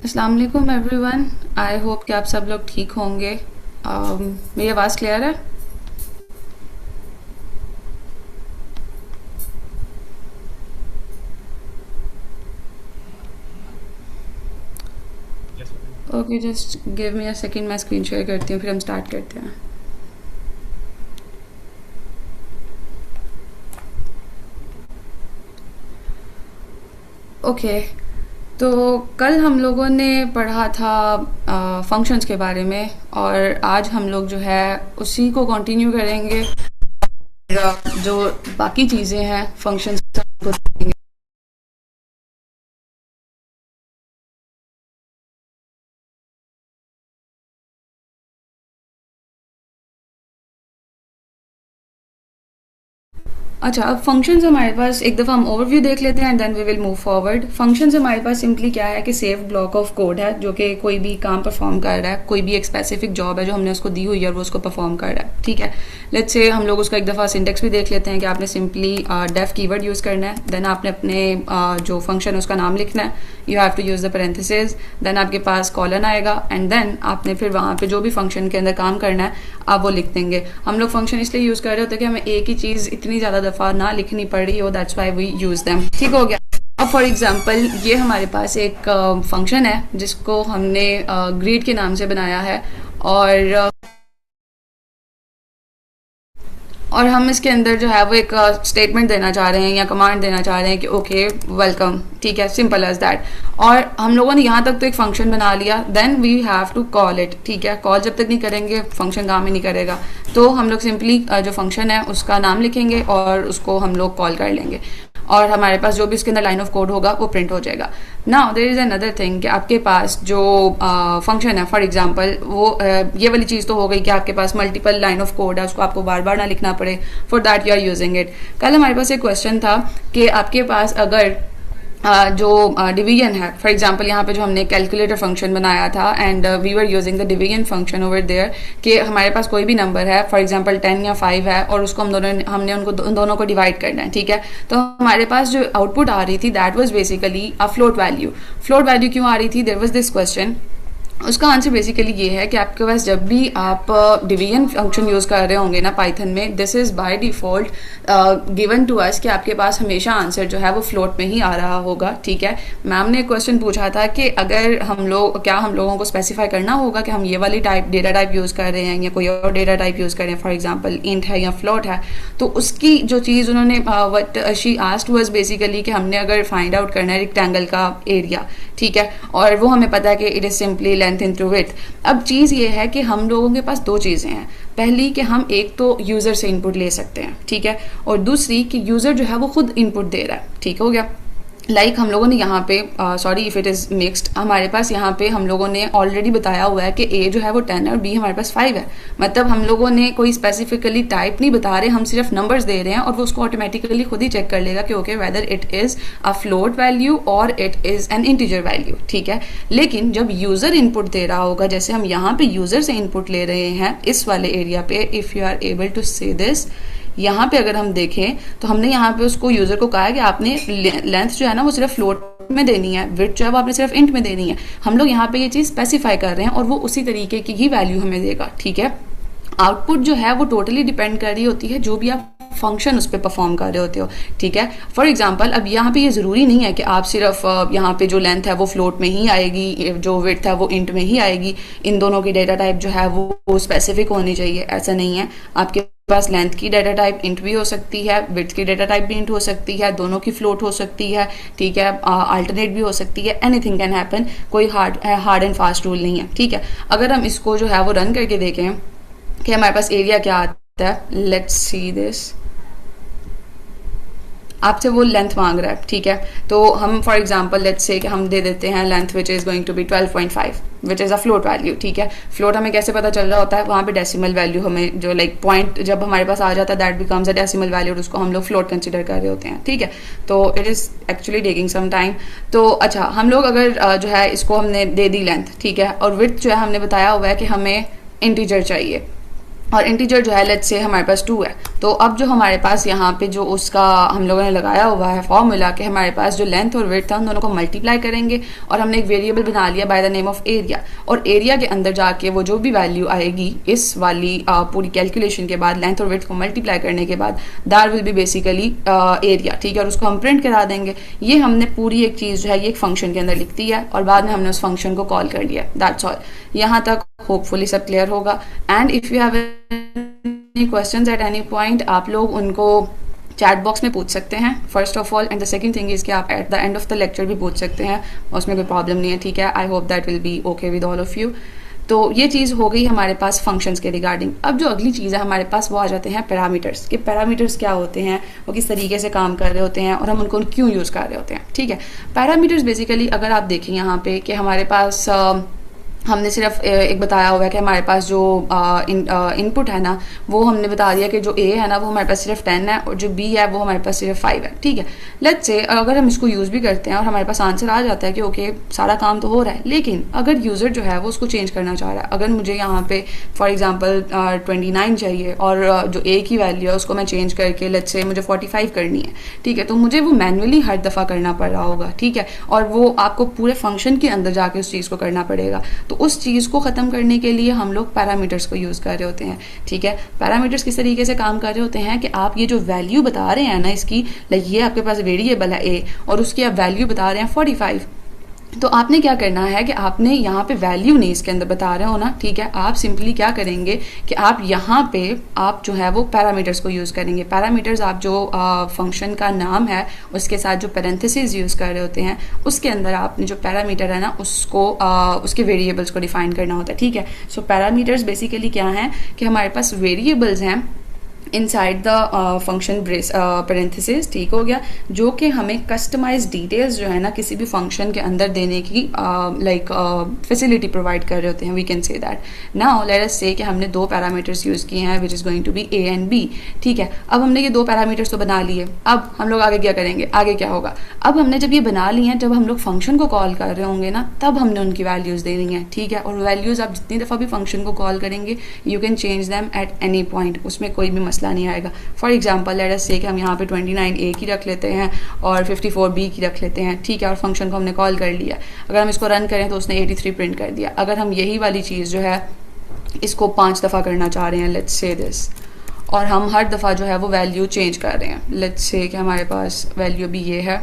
अस्सलाम वालेकुम everyone. I hope कि आप सब लोग ठीक होंगे। मेरी आवाज़ क्लियर है? Yes, ma'am. Okay, just give me a second, मैं स्क्रीन शेयर करती हूँ फिर हम स्टार्ट करते हैं। ओके, तो कल हम लोगों ने पढ़ा था फंक्शंस के बारे में, और आज हम लोग जो है उसी को कंटिन्यू करेंगे। जो बाकी चीज़ें हैं फंक्शंस को देखेंगे। अच्छा, अब फंक्शंस हमारे पास एक दफ़ा हम ओवरव्यू देख लेते हैं and then we will move forward. Functions हमारे पास सिंपली क्या है कि सेव ब्लॉक ऑफ कोड है जो कि कोई भी काम परफॉर्म कर रहा है, कोई भी एक स्पेसिफिक जॉब है जो हमने उसको दी हुई है और वो उसको परफॉर्म कर रहा है। ठीक है, लेट्स से हम लोग उसका एक दफ़ा सिंटेक्स भी देख लेते हैं कि आपने सिंपली डेफ कीवर्ड यूज़ करना है, देन आपने अपने जो फंक्शन है उसका नाम लिखना है, you have to use the parenthesis, then आपके पास कॉलन आएगा एंड देन आपने फिर वहाँ पे जो भी फंक्शन के अंदर काम करना है आप वो लिख देंगे। हम लोग फंक्शन इसलिए यूज़ कर रहे होते हैं कि हमें एक ही चीज़ इतनी ज़्यादा दफ़ा ना लिखनी पड़ रही हो, that's why we use them. ठीक हो गया। अब फॉर एग्जांपल ये हमारे पास एक फंक्शन है जिसको हमने ग्रीड के नाम से बनाया है, और और हम इसके अंदर जो है वो एक स्टेटमेंट देना चाह रहे हैं या कमांड देना चाह रहे हैं कि ओके वेलकम। ठीक है, सिंपल एज दैट। और हम लोगों ने यहाँ तक तो एक फंक्शन बना लिया, then we have to call it. ठीक है, कॉल जब तक नहीं करेंगे फंक्शन काम ही नहीं करेगा। तो हम लोग सिंपली जो फंक्शन है उसका नाम लिखेंगे और उसको हम लोग कॉल कर लेंगे, और हमारे पास जो भी उसके अंदर लाइन ऑफ कोड होगा वो प्रिंट हो जाएगा। Now there is another thing कि आपके पास जो फंक्शन है, फॉर एग्जांपल वो ये वाली चीज़ तो हो गई कि आपके पास मल्टीपल लाइन ऑफ कोड है, उसको आपको बार बार ना लिखना पड़े, for that you are using it. कल हमारे पास एक क्वेश्चन था कि आपके पास अगर जो डिवीजन है, फॉर एग्जांपल यहाँ पे जो हमने कैलकुलेटर फंक्शन बनाया था and we were using the division function over there, कि हमारे पास कोई भी नंबर है, फॉर एग्जांपल 10 या 5 है, और उसको हमने उनको दोनों को डिवाइड करना है। ठीक है, तो हमारे पास जो आउटपुट आ रही थी that was basically a float value. Float value क्यों आ रही थी? There was this question. उसका आंसर बेसिकली ये है कि आपके पास जब भी आप डिवीजन फंक्शन यूज़ कर रहे होंगे ना पाइथन में, this is by default given to us कि आपके पास हमेशा आंसर जो है वो फ्लोट में ही आ रहा होगा। ठीक है, मैम ने क्वेश्चन पूछा था कि अगर हम लोगों को स्पेसिफाई करना होगा कि हम ये वाली डेटा टाइप यूज़ कर रहे हैं या कोई और डेटा टाइप यूज़ कर रहे हैं, फॉर एग्जाम्पल इंट है या फ्लोट है, तो उसकी जो चीज़ उन्होंने what she asked was basically कि हमने अगर फाइंड आउट करना है रेक्टेंगल का एरिया। ठीक है, और वो हमें पता है कि it is simply length into width. अब चीज़ ये है कि हम लोगों के पास दो चीज़ें हैं। पहली कि हम एक तो यूज़र से इनपुट ले सकते हैं, ठीक है, और दूसरी कि यूज़र जो है वो खुद इनपुट दे रहा है। ठीक हो गया। हम लोगों ने यहाँ पे sorry if it is mixed, हमारे पास यहाँ पे हम लोगों ने ऑलरेडी बताया हुआ है कि ए जो है वो 10 है और बी हमारे पास 5 है। मतलब हम लोगों ने कोई स्पेसिफिकली टाइप नहीं बता रहे, हम सिर्फ नंबर्स दे रहे हैं और वो उसको ऑटोमेटिकली खुद ही चेक कर लेगा कि okay whether it is a float value or it is an integer value. ठीक है, लेकिन जब यूज़र इनपुट दे रहा होगा, जैसे हम यहाँ पे यूज़र से इनपुट ले रहे हैं इस वाले एरिया पे, if you are able to say this, यहाँ पे अगर हम देखें तो हमने यहाँ पे उसको यूज़र को कहा है कि आपने लेंथ जो है ना वो सिर्फ फ्लोट में देनी है, विड्थ जो है वो आपने सिर्फ इंट में देनी है। हम लोग यहाँ पे ये चीज़ स्पेसिफाई कर रहे हैं और वो उसी तरीके की ही वैल्यू हमें देगा। ठीक है, आउटपुट जो है वो टोटली डिपेंड कर रही होती है जो भी आप फंक्शन उस पर परफॉर्म कर रहे होते हो। ठीक है, फॉर एग्जांपल अब यहाँ पे ये ज़रूरी नहीं है कि आप सिर्फ यहाँ पे जो लेंथ है वो फ्लोट में ही आएगी, जो विड्थ है वो इंट में ही आएगी, इन दोनों की डेटा टाइप जो है वो स्पेसिफिक होनी चाहिए, ऐसा नहीं है। आपके पास लेंथ की डेटा टाइप इंट भी हो सकती है, विड्थ की डेटा टाइप भी इंट हो सकती है, दोनों की फ्लोट हो सकती है। ठीक है, अल्टरनेट भी हो सकती है, एनीथिंग कैन हैपन, कोई हार्ड एंड फास्ट रूल नहीं है। ठीक है, अगर हम इसको जो है वो रन करके देखें कि हमारे पास एरिया क्या आता है, लेट्स सी दिस, आपसे वो लेंथ मांग रहा है। ठीक है, तो हम फॉर एग्जांपल लेट्स से कि हम दे देते हैं length which is going to be 12.5 which is a float value. ठीक है, फ्लोट हमें कैसे पता चल रहा होता है, वहाँ पे डेसिमल वैल्यू हमें जो पॉइंट जब हमारे पास आ जाता है that becomes a decimal value, और उसको हम लोग फ्लोट कंसिडर कर रहे होते हैं। ठीक है, तो it is actually taking some time. तो अच्छा, हम लोग अगर जो है इसको हमने दे दी लेंथ, ठीक है, और विड्थ जो है हमने बताया हुआ है कि हमें इंटीजर चाहिए। और इंटीजर जो है लेट्स से हमारे पास 2 है। तो अब जो हमारे पास यहाँ पे जो उसका हम लोगों ने लगाया हुआ है फॉर्मूला कि हमारे पास जो लेंथ और विड्थ था उन दोनों को मल्टीप्लाई करेंगे और हमने एक वेरिएबल बना लिया bye the name of area, और एरिया के अंदर जाके वो जो भी वैल्यू आएगी इस वाली पूरी कैलकुलेशन के बाद लेंथ और विड्थ को मल्टीप्लाई करने के बाद that will B basically area, ठीक है, और उसको हम प्रिंट करा देंगे। ये हमने पूरी एक चीज़ जो है ये एक फंक्शन के अंदर लिख दी है और बाद में हमने उस फंक्शन को कॉल कर लिया। That's all. यहाँ तक होपफुली सब क्लियर होगा। And if you have any questions at any point आप लोग उनको चैट बॉक्स में पूछ सकते हैं first of all, and the second thing is कि आप at the end of the lecture भी पूछ सकते हैं, उसमें कोई प्रॉब्लम नहीं है, ठीक है। I hope that will B okay with all of you. तो ये चीज़ हो गई हमारे पास फंक्शंस के रिगार्डिंग। अब जो अगली चीज़ है हमारे पास वो आ जाते हैं पैरामीटर्स, कि पैरामीटर्स क्या होते हैं, वो किस तरीके से काम कर रहे होते हैं और हम उनको क्यों यूज़ कर रहे होते हैं, ठीक है। पैरामीटर्स बेसिकली अगर आप देखें यहाँ पे कि हमारे पास हमने सिर्फ एक बताया हुआ है कि हमारे पास जो इनपुट है ना वो हमने बता दिया कि जो ए है ना वो हमारे पास सिर्फ 10 है और जो बी है वो हमारे पास सिर्फ 5 है, ठीक है। लेट्स से अगर हम इसको यूज़ भी करते हैं और हमारे पास आंसर आ जाता है कि ओके सारा काम तो हो रहा है, लेकिन अगर यूज़र जो है वो उसको चेंज करना चाह रहा है, अगर मुझे यहाँ पे फॉर एग्जांपल 29 चाहिए और जो ए की वैल्यू है उसको मैं चेंज करके लेट्स से मुझे 45 करनी है, ठीक है, तो मुझे वो मैनुअली हर दफ़ा करना पड़ रहा होगा, ठीक है, और वो आपको पूरे फंक्शन के अंदर जाके उस चीज़ को करना पड़ेगा। तो उस चीज़ को ख़त्म करने के लिए हम लोग पैरामीटर्स को यूज़ कर रहे होते हैं, ठीक है। पैरामीटर्स किस तरीके से काम कर रहे होते हैं कि आप ये जो वैल्यू बता रहे हैं ना इसकी, लाइक ये आपके पास वेरिएबल है ए और उसकी आप वैल्यू बता रहे हैं 45, तो आपने क्या करना है कि आपने यहाँ पे वैल्यू नहीं इसके अंदर बता रहे हो ना, ठीक है, आप सिंपली क्या करेंगे कि आप यहाँ पे आप जो है वो पैरामीटर्स को यूज़ करेंगे। पैरामीटर्स आप जो फंक्शन का नाम है उसके साथ जो पैरेंथेसिस यूज़ कर रहे होते हैं उसके अंदर आपने जो पैरामीटर है ना उसको उसके वेरिएबल्स को डिफाइन करना होता है, ठीक है। सो पैरामीटर्स बेसिकली क्या हैं कि हमारे पास वेरिएबल्स हैं inside the function brace parenthesis, ठीक हो गया, जो कि हमें कस्टमाइज डिटेल्स जो है ना किसी भी फंक्शन के अंदर देने की लाइक फैसिलिटी प्रोवाइड कर रहे होते हैं। We can say that now let us say कि हमने 2 पैरामीटर्स यूज़ किए हैं which is going to be A and B, ठीक है। अब हमने ये 2 पैरामीटर्स तो बना लिए, अब हम लोग आगे क्या करेंगे, आगे क्या होगा, अब हमने जब ये बना लिए हैं जब हम लोग फंक्शन को कॉल कर रहे होंगे ना तब हमने उनकी वैल्यूज़ देनी है, ठीक है। और वैल्यूज़ आप जितनी दफ़ा भी फंक्शन को कॉल करेंगे you can change them at any point, उसमें कोई भी मसला नहीं आएगा। For example let us say कि हम यहाँ पे 29 ए की रख लेते हैं और 54 बी की रख लेते हैं, ठीक है, और फंक्शन को हमने कॉल कर लिया। अगर हम इसको रन करें तो उसने 83 प्रिंट कर दिया। अगर हम यही वाली चीज़ जो है इसको 5 दफ़ा करना चाह रहे हैं लेट्स से दिस, और हम हर दफ़ा जो है वो वैल्यू चेंज कर रहे हैं, लेट्स से कि हमारे पास वैल्यू भी ये है,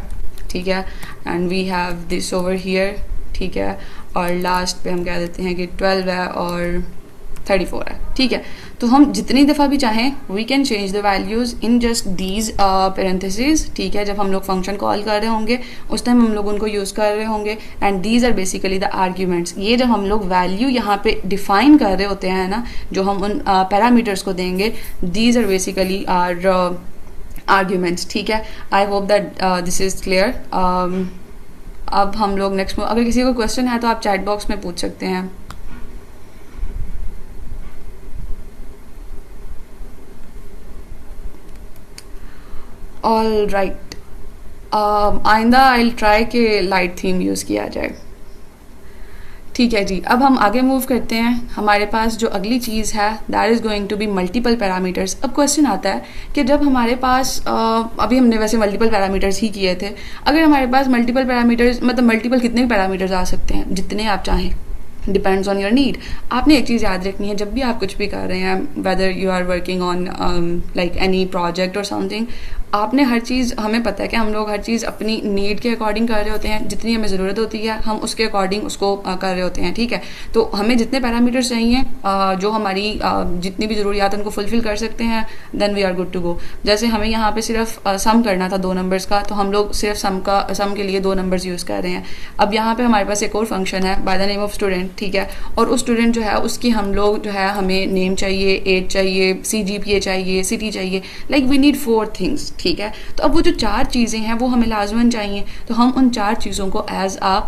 ठीक है, and we have this over here, ठीक है, और लास्ट पे हम कह देते हैं कि 12 है और 34 है, ठीक है। तो हम जितनी दफ़ा भी चाहें we can change the values in just these parenthesis, ठीक है। जब हम लोग फंक्शन कॉल कर रहे होंगे उस टाइम हम लोग उनको यूज़ कर रहे होंगे and these are basically the arguments. ये जब हम लोग वैल्यू यहाँ पे डिफाइन कर रहे होते हैं ना जो हम उन पैरामीटर्स को देंगे, these are basically are arguments, ठीक है। I hope that this is clear. अब हम लोग नेक्स्ट, अगर किसी को क्वेश्चन है तो आप चैट बॉक्स में पूछ सकते हैं। ऑल राइट, आइंदा आई विल ट्राई के लाइट थीम यूज़ किया जाए, ठीक है जी। अब हम आगे मूव करते हैं। हमारे पास जो अगली चीज़ है that is going to be multiple parameters. अब क्वेश्चन आता है कि जब हमारे पास अभी हमने वैसे मल्टीपल पैरामीटर्स ही किए थे, अगर हमारे पास मल्टीपल पैरामीटर्स मतलब मल्टीपल कितने भी पैरामीटर्स आ सकते हैं, जितने आप चाहें, डिपेंड्स ऑन योर नीड। आपने एक चीज़ याद रखनी है जब भी आप कुछ भी कर रहे हैं, whether you are working on like any project और समथिंग, आपने हर चीज़, हमें पता है कि हम लोग हर चीज़ अपनी नीड के अकॉर्डिंग कर रहे होते हैं, जितनी हमें ज़रूरत होती है हम उसके अकॉर्डिंग उसको कर रहे होते हैं, ठीक है। तो हमें जितने पैरामीटर्स चाहिए जो हमारी जितनी भी ज़रूरियात उनको फुलफ़िल कर सकते हैं then we are good to go. जैसे हमें यहाँ पे सिर्फ सम करना था 2 नंबर्स का, तो हम लोग सिर्फ सम के लिए 2 नंबर्स यूज़ कर रहे हैं। अब यहाँ पर हमारे पास एक और फंक्शन है by the name of student, ठीक है, और उस स्टूडेंट जो है उसकी हम लोग जो है हमें नेम चाहिए, एज चाहिए, CGPA चाहिए, सिटी चाहिए, लाइक वी नीड 4 थिंग्स, ठीक है। तो अब वो जो 4 चीज़ें हैं वो हमें लाजमन चाहिए, तो हम उन 4 चीज़ों को एज आ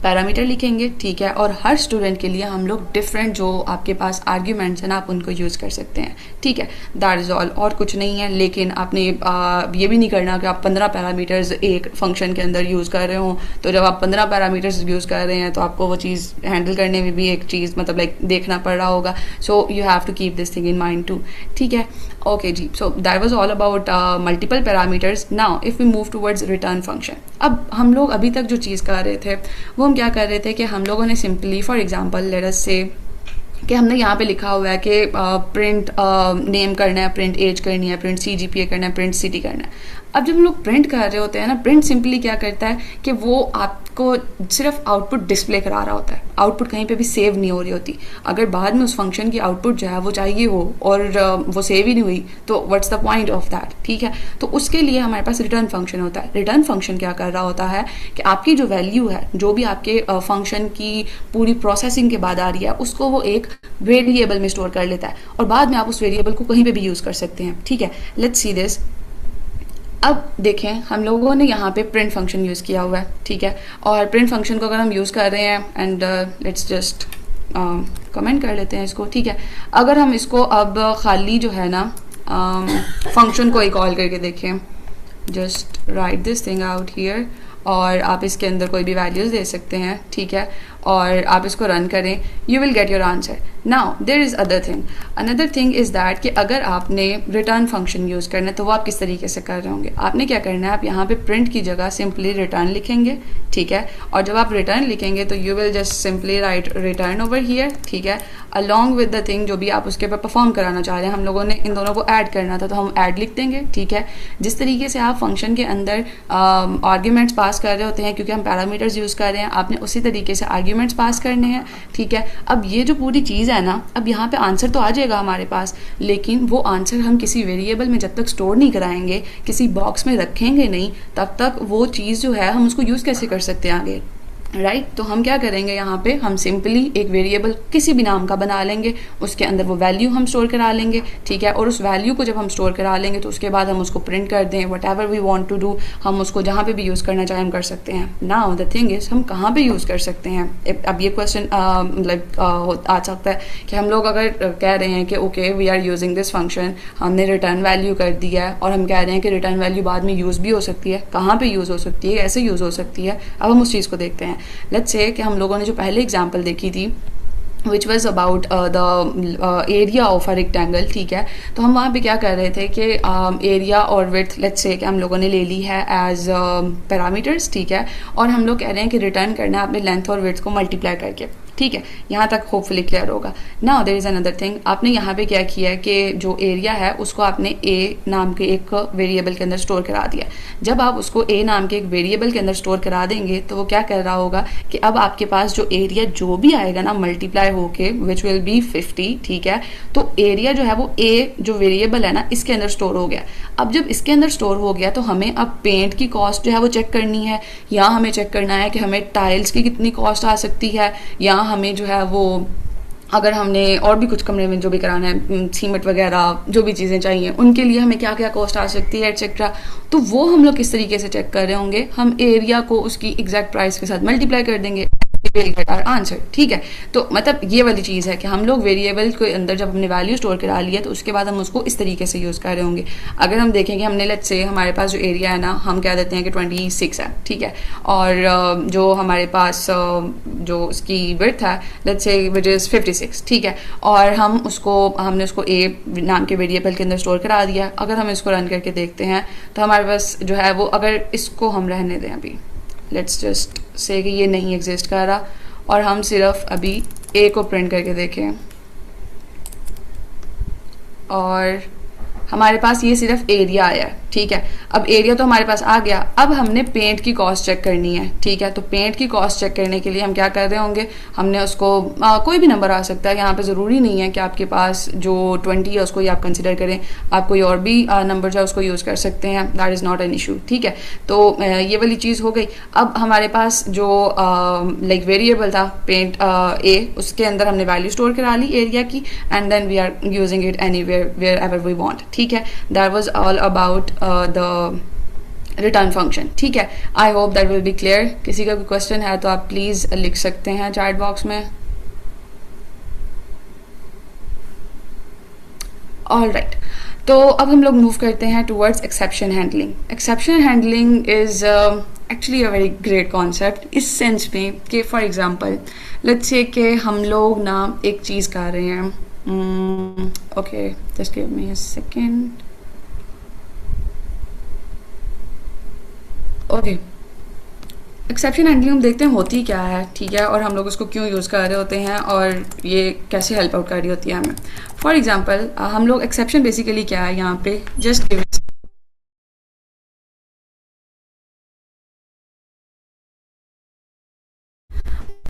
पैरामीटर लिखेंगे, ठीक है। और हर स्टूडेंट के लिए हम लोग डिफरेंट जो आपके पास आर्ग्यूमेंट्स हैं ना, आप उनको यूज़ कर सकते हैं, ठीक है। दैट इज़ ऑल, और कुछ नहीं है। लेकिन आपने ये भी नहीं करना कि आप 15 पैरामीटर्स एक फंक्शन के अंदर यूज़ कर रहे हो, तो जब आप 15 पैरामीटर्स यूज़ कर रहे हैं तो आपको वो चीज़ हैंडल करने में भी एक चीज़ मतलब लाइक देखना पड़ रहा होगा। So you have to keep this thing in mind too, ठीक है। ओके जी, so that was all about multiple parameters. Now if we move towards return function, अब हम लोग अभी तक जो चीज़ कर रहे थे वो हम क्या कर रहे थे कि हम लोगों ने simply for example let us say कि हमने यहाँ पे लिखा हुआ है कि प्रिंट नेम करना है, प्रिंट एज करनी है, प्रिंट CGPA करना है, प्रिंट सिटी करना है। अब जब हम लोग प्रिंट कर रहे होते हैं ना, प्रिंट सिंपली क्या करता है कि वो आपको सिर्फ आउटपुट डिस्प्ले करा रहा होता है, आउटपुट कहीं पे भी सेव नहीं हो रही होती। अगर बाद में उस फंक्शन की आउटपुट जो है वो चाहिए हो और वो सेव ही नहीं हुई तो what's the point of that, ठीक है। तो उसके लिए हमारे पास रिटर्न फंक्शन होता है। रिटर्न फंक्शन क्या कर रहा होता है कि आपकी जो वैल्यू है, जो भी आपके फंक्शन की पूरी प्रोसेसिंग के बाद आ रही है, उसको वो एक वेरिएबल में स्टोर कर लेता है और बाद में आप उस वेरिएबल को कहीं पे भी यूज़ कर सकते हैं, ठीक है। Let's see this. अब देखें, हम लोगों ने यहाँ पे प्रिंट फंक्शन यूज़ किया हुआ है, ठीक है। और प्रिंट फंक्शन को अगर हम यूज़ कर रहे हैं एंड लेट्स जस्ट कमेंट कर लेते हैं इसको, ठीक है। अगर हम इसको अब खाली जो है ना फंक्शन को ही कॉल करके देखें, just right this thing out here, और आप इसके अंदर कोई भी वैल्यूज़ दे सकते हैं, ठीक है। और आप इसको रन करें, you will get your answer. Now there is another thing is that कि अगर आपने रिटर्न फंक्शन यूज़ करना है तो वो आप किस तरीके से कर रहे होंगे। आपने क्या करना है, आप यहाँ पे प्रिंट की जगह सिंपली रिटर्न लिखेंगे, ठीक है। और जब आप रिटर्न लिखेंगे तो you will just simply write return over here, ठीक है, अलॉन्ग विद द थिंग जो भी आप उसके ऊपर परफॉर्म कराना चाह रहे हैं। हम लोगों ने इन दोनों को ऐड करना था तो हम ऐड लिख देंगे, ठीक है। जिस तरीके से आप फंक्शन के अंदर आर्ग्यूमेंट्स पास कर रहे होते हैं, क्योंकि हम पैरामीटर्स यूज़ कर रहे हैं, आपने उसी तरीके से आर्ग्यूमेंट्स पास करने हैं, ठीक है। अब ये जो पूरी चीज़ है ना, अब यहाँ पे आंसर तो आ जाएगा हमारे पास, लेकिन वो आंसर हम किसी वेरिएबल में जब तक स्टोर नहीं कराएंगे, किसी बॉक्स में रखेंगे नहीं, तब तक वो चीज़ जो है हम उसको यूज़ कैसे कर सकते हैं आगे, राइट। तो हम क्या करेंगे, यहाँ पे हम सिंपली एक वेरिएबल किसी भी नाम का बना लेंगे, उसके अंदर वो वैल्यू हम स्टोर करा लेंगे, ठीक है। और उस वैल्यू को जब हम स्टोर करा लेंगे तो उसके बाद हम उसको प्रिंट कर दें, whatever we want to do, हम उसको जहाँ पे भी यूज़ करना चाहें हम कर सकते हैं। नाउ द थिंग इज, हम कहाँ पे यूज़ कर सकते हैं। अब ये क्वेश्चन मतलब आ सकता है कि हम लोग अगर कह रहे हैं कि okay we are using this function, हमने रिटर्न वैल्यू कर दिया है और हम कह रहे हैं कि रिटर्न वैल्यू बाद में यूज़ भी हो सकती है, कहाँ पे यूज़ हो सकती है, कैसे यूज़ हो सकती है। अब हम उस चीज़ को देखते हैं। लेट्स से कि हम लोगों ने जो पहले एग्जांपल देखी थी which was about the area of a rectangle, ठीक है। तो हम वहाँ पे क्या कर रहे थे कि एरिया और विड्थ लेट्स से कि हम लोगों ने ले ली है एज पैरामीटर्स, ठीक है। और हम लोग कह रहे हैं कि रिटर्न करना है अपने लेंथ और विड्थ को मल्टीप्लाई करके, ठीक है। यहाँ तक होपफुली क्लियर होगा। Now there is another thing, आपने यहाँ पे क्या किया है कि जो एरिया है उसको आपने ए नाम के एक वेरिएबल के अंदर स्टोर करा दिया। जब आप उसको ए नाम के एक वेरिएबल के अंदर स्टोर करा देंगे तो वो क्या कर रहा होगा कि अब आपके पास जो एरिया जो भी आएगा ना मल्टीप्लाई होके विच विल बी 50, ठीक है। तो एरिया जो है वो ए जो वेरिएबल है ना इसके अंदर स्टोर हो गया। अब जब इसके अंदर स्टोर हो गया तो हमें अब पेंट की कॉस्ट जो है वो चेक करनी है, या हमें चेक करना है कि हमें टाइल्स की कितनी कॉस्ट आ सकती है, या हमें जो है वो अगर हमने और भी कुछ कमरे में जो भी कराना है, सीमेंट वगैरह जो भी चीज़ें चाहिए उनके लिए हमें क्या क्या कॉस्ट आ सकती है एटसेट्रा। तो वो हम लोग किस तरीके से चेक कर रहे होंगे, हम एरिया को उसकी एग्जैक्ट प्राइस के साथ मल्टीप्लाई कर देंगे, विल गेट आवर आंसर, ठीक है। तो मतलब ये वाली चीज़ है कि हम लोग वेरिएबल के अंदर जब हमने वैल्यू स्टोर करा लिया तो उसके बाद हम उसको इस तरीके से यूज़ कर रहे होंगे। अगर हम देखें कि हमने लेट्स से हमारे पास जो एरिया है ना हम कह देते हैं कि 26 है, ठीक है। और जो हमारे पास जो उसकी विड्थ है लेट्स से विच इज़ 56, ठीक है। और हमने उसको ए नाम के वेरिएबल के अंदर स्टोर करा दिया। अगर हम इसको रन करके देखते हैं तो हमारे पास जो है वो, अगर इसको हम रहने दें अभी, लेट्स जस्ट से कि ये नहीं एग्जिस्ट कर रहा और हम सिर्फ अभी ए को प्रिंट करके देखें और हमारे पास ये सिर्फ एरिया आया है, ठीक है। अब एरिया तो हमारे पास आ गया, अब हमने पेंट की कॉस्ट चेक करनी है, ठीक है। तो पेंट की कॉस्ट चेक करने के लिए हम क्या कर रहे होंगे, हमने उसको कोई भी नंबर आ सकता है, यहाँ पे ज़रूरी नहीं है कि आपके पास जो 20 है उसको ही आप कंसिडर करें, आप कोई और भी नंबर जो है उसको यूज़ कर सकते हैं, that is not an issue, ठीक है। तो ये वाली चीज़ हो गई। अब हमारे पास जो लाइक वेरिएबल था पेंट ए, उसके अंदर हमने वैल्यू स्टोर करा ली एरिया की, and then we are using it anywhere ever we want, ठीक है। That was all about the return function, ठीक है। I hope that will be clear. किसी का कोई क्वेश्चन है तो आप प्लीज़ लिख सकते हैं चैट बॉक्स में। ऑल राइट, तो अब हम लोग मूव करते हैं towards exception handling. Exception handling is actually a very great concept इस सेंस में कि फॉर एग्जांपल लेट्स से कि हम लोग ना एक चीज़ कर रहे हैं, okay just give me a second, okay. Exception handling हम देखते हैं होती क्या है, ठीक है, और हम लोग उसको क्यों यूज़ कर रहे होते हैं और ये कैसे हेल्प आउट कर रही होती है हमें। फॉर एग्जांपल हम लोग एक्सेप्शन बेसिकली क्या है यहाँ पे, just give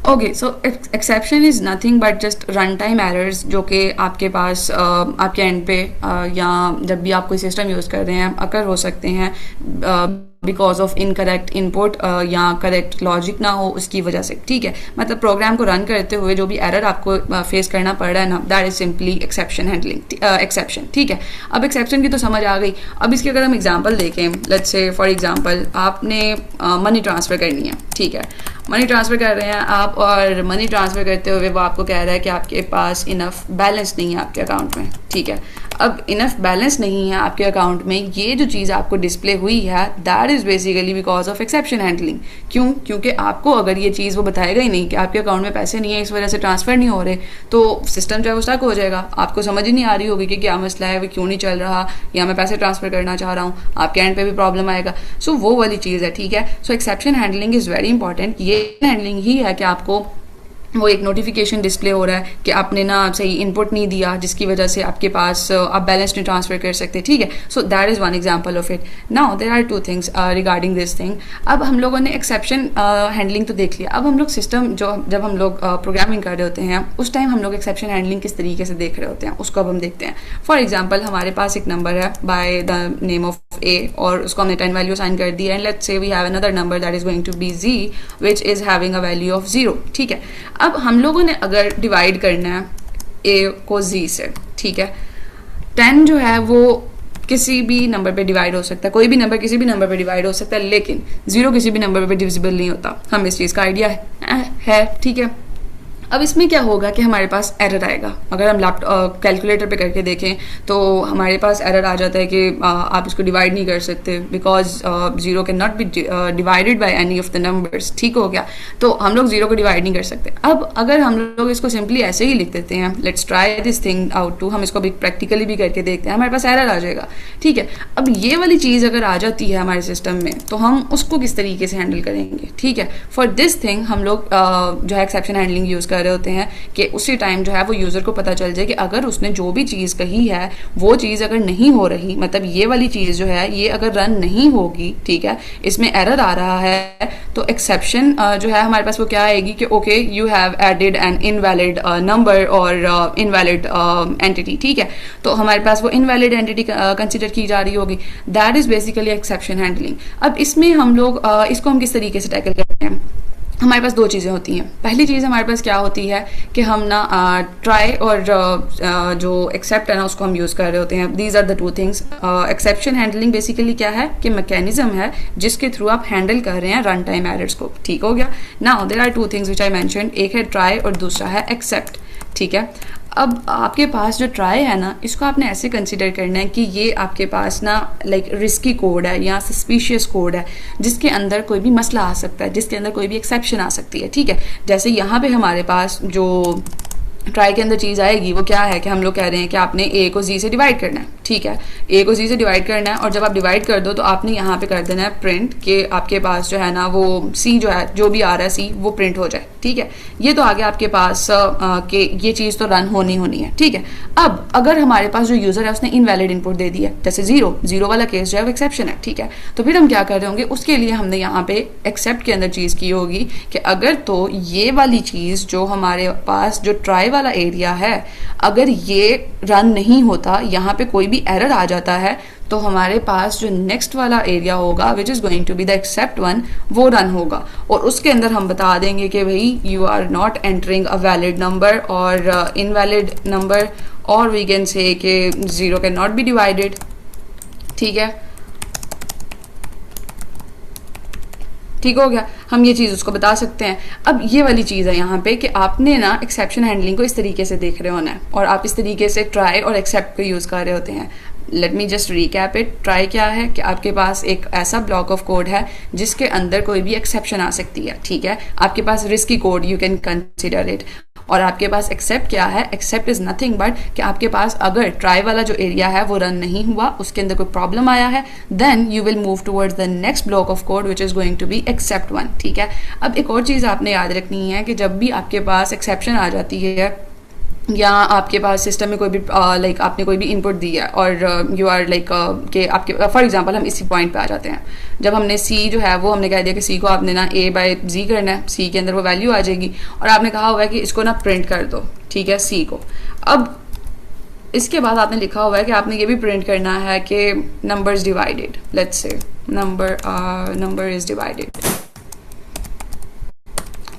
okay. So exception is nothing but just run time errors जो कि आपके पास आपके एंड पे या जब भी आप कोई सिस्टम यूज़ कर रहे हैं अकर हो सकते हैं बिकॉज ऑफ इनकरेक्ट इनपुट या करेक्ट लॉजिक ना हो उसकी वजह से, ठीक है। मतलब प्रोग्राम को रन करते हुए जो भी एरर आपको फेस करना पड़ रहा है ना, that is simply exception handling, exception, ठीक है। अब एक्सेप्शन की तो समझ आ गई। अब इसकी अगर हम एग्जांपल देखें, लेट्स से फॉर एग्जांपल आपने मनी ट्रांसफ़र करनी है, ठीक है, मनी ट्रांसफ़र कर रहे हैं आप और मनी ट्रांसफ़र करते हुए वो आपको कह रहा है कि आपके पास इनफ बैलेंस नहीं है आपके अकाउंट में, ठीक है। अब इनफ बैलेंस नहीं है आपके अकाउंट में, ये जो चीज़ आपको डिस्प्ले हुई है that is basically because of exception handling. क्यों? क्योंकि आपको अगर ये चीज़ वो बताएगा ही नहीं कि आपके अकाउंट में पैसे नहीं है, इस वजह से ट्रांसफ़र नहीं हो रहे, तो सिस्टम जो है वो स्टक हो जाएगा। आपको समझ ही नहीं आ रही होगी कि क्या मसला है, वो क्यों नहीं चल रहा, या मैं पैसे ट्रांसफ़र करना चाह रहा हूँ, आपके एंड पे भी प्रॉब्लम आएगा। सो वो वाली चीज़ है, ठीक है। So exception handling is very important. ये हैंडलिंग ही है कि आपको वो एक नोटिफिकेशन डिस्प्ले हो रहा है कि आपने ना सही इनपुट नहीं दिया जिसकी वजह से आपके पास आप बैलेंस नहीं ट्रांसफर कर सकते, ठीक है। So that is one example of it. Now there are two things regarding this thing. अब हम लोगों ने एक्सेप्शन हैंडलिंग तो देख लिया। अब हम लोग सिस्टम जो जब हम लोग प्रोग्रामिंग कर रहे होते हैं उस टाइम हम लोग एक्सेप्शन हैंडलिंग किस तरीके से देख रहे होते हैं उसको अब हम देखते हैं। फॉर एग्जाम्पल हमारे पास एक नंबर है by the name of A और उसको हमने 10 वैल्यू साइन कर दी है, and let's say we have another number that is going to be G which is having a value of 0, ठीक है। अब हम लोगों ने अगर डिवाइड करना है ए को जी से, ठीक है, 10 जो है वो किसी भी नंबर पे डिवाइड हो सकता है, कोई भी नंबर किसी भी नंबर पे डिवाइड हो सकता है, लेकिन 0 किसी भी नंबर पे डिविजिबल नहीं होता। हम इस चीज़ का आइडिया है, ठीक है। अब इसमें क्या होगा कि हमारे पास एरर आएगा। अगर हम लैपटॉप कैलकुलेटर पे करके देखें तो हमारे पास एरर आ जाता है कि आप इसको डिवाइड नहीं कर सकते because 0 can not B divided by any of the numbers, ठीक हो गया। तो हम लोग 0 को डिवाइड नहीं कर सकते। अब अगर हम लोग इसको सिंपली ऐसे ही लिख देते हैं, let's try this thing out too, हम इसको भी प्रैक्टिकली भी करके देखते हैं, हमारे पास एरर आ जाएगा, ठीक है। अब ये वाली चीज़ अगर आ जाती है हमारे सिस्टम में तो हम उसको किस तरीके से हैंडल करेंगे, ठीक है। फॉर दिस थिंग हम लोग जो है एक्सेप्शन हैंडलिंग यूज़ कर रहे होते हैं कि उसी टाइम जो है वो यूजर को पता चल जाए कि अगर उसने जो भी चीज कही है वो चीज अगर नहीं हो रही, मतलब ये वाली चीज जो है ये अगर रन नहीं होगी, ठीक है, इसमें एरर आ रहा है, तो एक्सेप्शन जो है हमारे पास वो क्या आएगी कि okay you have added an invalid number और इनवैलिड एंटिटी, ठीक है। तो हमारे पास वो इनवैलिड एंटिटी कंसिडर की जा रही होगी। That is basically exception handling. अब इसमें हम लोग इसको हम किस तरीके से टैकल करते हैं, हमारे पास दो चीज़ें होती हैं। पहली चीज़ हमारे पास क्या होती है कि हम ना ट्राई और जो एक्सेप्ट है ना उसको हम यूज़ कर रहे होते हैं। These are the two things. Exception handling basically क्या है कि मैकेनिज्म है जिसके थ्रू आप हैंडल कर रहे हैं रन टाइम एरर्स को, ठीक हो गया। Now there are two things which I mentioned, एक है ट्राई और दूसरा है एक्सेप्ट, ठीक है। अब आपके पास जो ट्राई है ना इसको आपने ऐसे कंसिडर करना है कि ये आपके पास ना लाइक रिस्की कोड है या सस्पिशियस कोड है जिसके अंदर कोई भी मसला आ सकता है, जिसके अंदर कोई भी एक्सेप्शन आ सकती है, ठीक है। जैसे यहाँ पे हमारे पास जो ट्राई के अंदर चीज़ आएगी वो क्या है कि हम लोग कह रहे हैं कि आपने ए को जी से डिवाइड करना है, ठीक है, ए को जी से डिवाइड करना है, और जब आप डिवाइड कर दो तो आपने यहाँ पे कर देना है प्रिंट कि आपके पास जो है ना वो सी जो है जो भी आ रहा है सी वो प्रिंट हो जाए, ठीक है। ये तो आगे आपके पास कि ये चीज़ तो रन होनी है, ठीक है। अब अगर हमारे पास जो यूज़र है उसने इनवैलिड इनपुट दे दिया, जैसे 0 वाला केस जो है वो एक्सेप्शन है, ठीक है। तो फिर हम क्या कर रहे होंगे, उसके लिए हमने यहाँ पे एक्सेप्ट के अंदर चीज़ की होगी कि अगर तो ये वाली चीज़ जो हमारे पास जो ट्राई वाला एरिया है अगर ये रन नहीं होता, यहाँ पे कोई भी एरर आ जाता है, तो हमारे पास जो नेक्स्ट वाला एरिया होगा which is going to be the except one वो रन होगा, और उसके अंदर हम बता देंगे कि भाई you are not entering a valid number और इनवैलिड नंबर, और वी कैन से कि 0 कैन नॉट बी डिवाइडेड, ठीक है। ठीक हो गया, हम ये चीज़ उसको बता सकते हैं। अब ये वाली चीज़ है यहाँ पे कि आपने ना एक्सेप्शन हैंडलिंग को इस तरीके से देख रहे होना है और आप इस तरीके से ट्राई और एक्सेप्ट को यूज़ कर रहे होते हैं। Let me just recap it. Try क्या है कि आपके पास एक ऐसा ब्लॉक ऑफ कोड है जिसके अंदर कोई भी एक्सेप्शन आ सकती है, ठीक है, आपके पास risky code, you can consider it. और आपके पास एक्सेप्ट क्या है, एक्सेप्ट इज नथिंग बट कि आपके पास अगर ट्राई वाला जो एरिया है वो रन नहीं हुआ, उसके अंदर कोई प्रॉब्लम आया है, then you will move towards the next block of code which is going to be except one, ठीक है। अब एक और चीज़ आपने याद रखनी है कि जब भी आपके पास एक्सेप्शन आ जाती है या आपके पास सिस्टम में कोई भी लाइक आपने कोई भी इनपुट दी है और यू आर लाइक कि आपके फॉर एग्जांपल हम इसी पॉइंट पे आ जाते हैं, जब हमने सी जो है वो हमने कह दिया कि सी को आपने ना ए बाय जी करना है, सी के अंदर वो वैल्यू आ जाएगी और आपने कहा हुआ है कि इसको ना प्रिंट कर दो, ठीक है, सी को। अब इसके बाद आपने लिखा हुआ है कि आपने ये भी प्रिंट करना है कि numbers divided, let's say number is divided,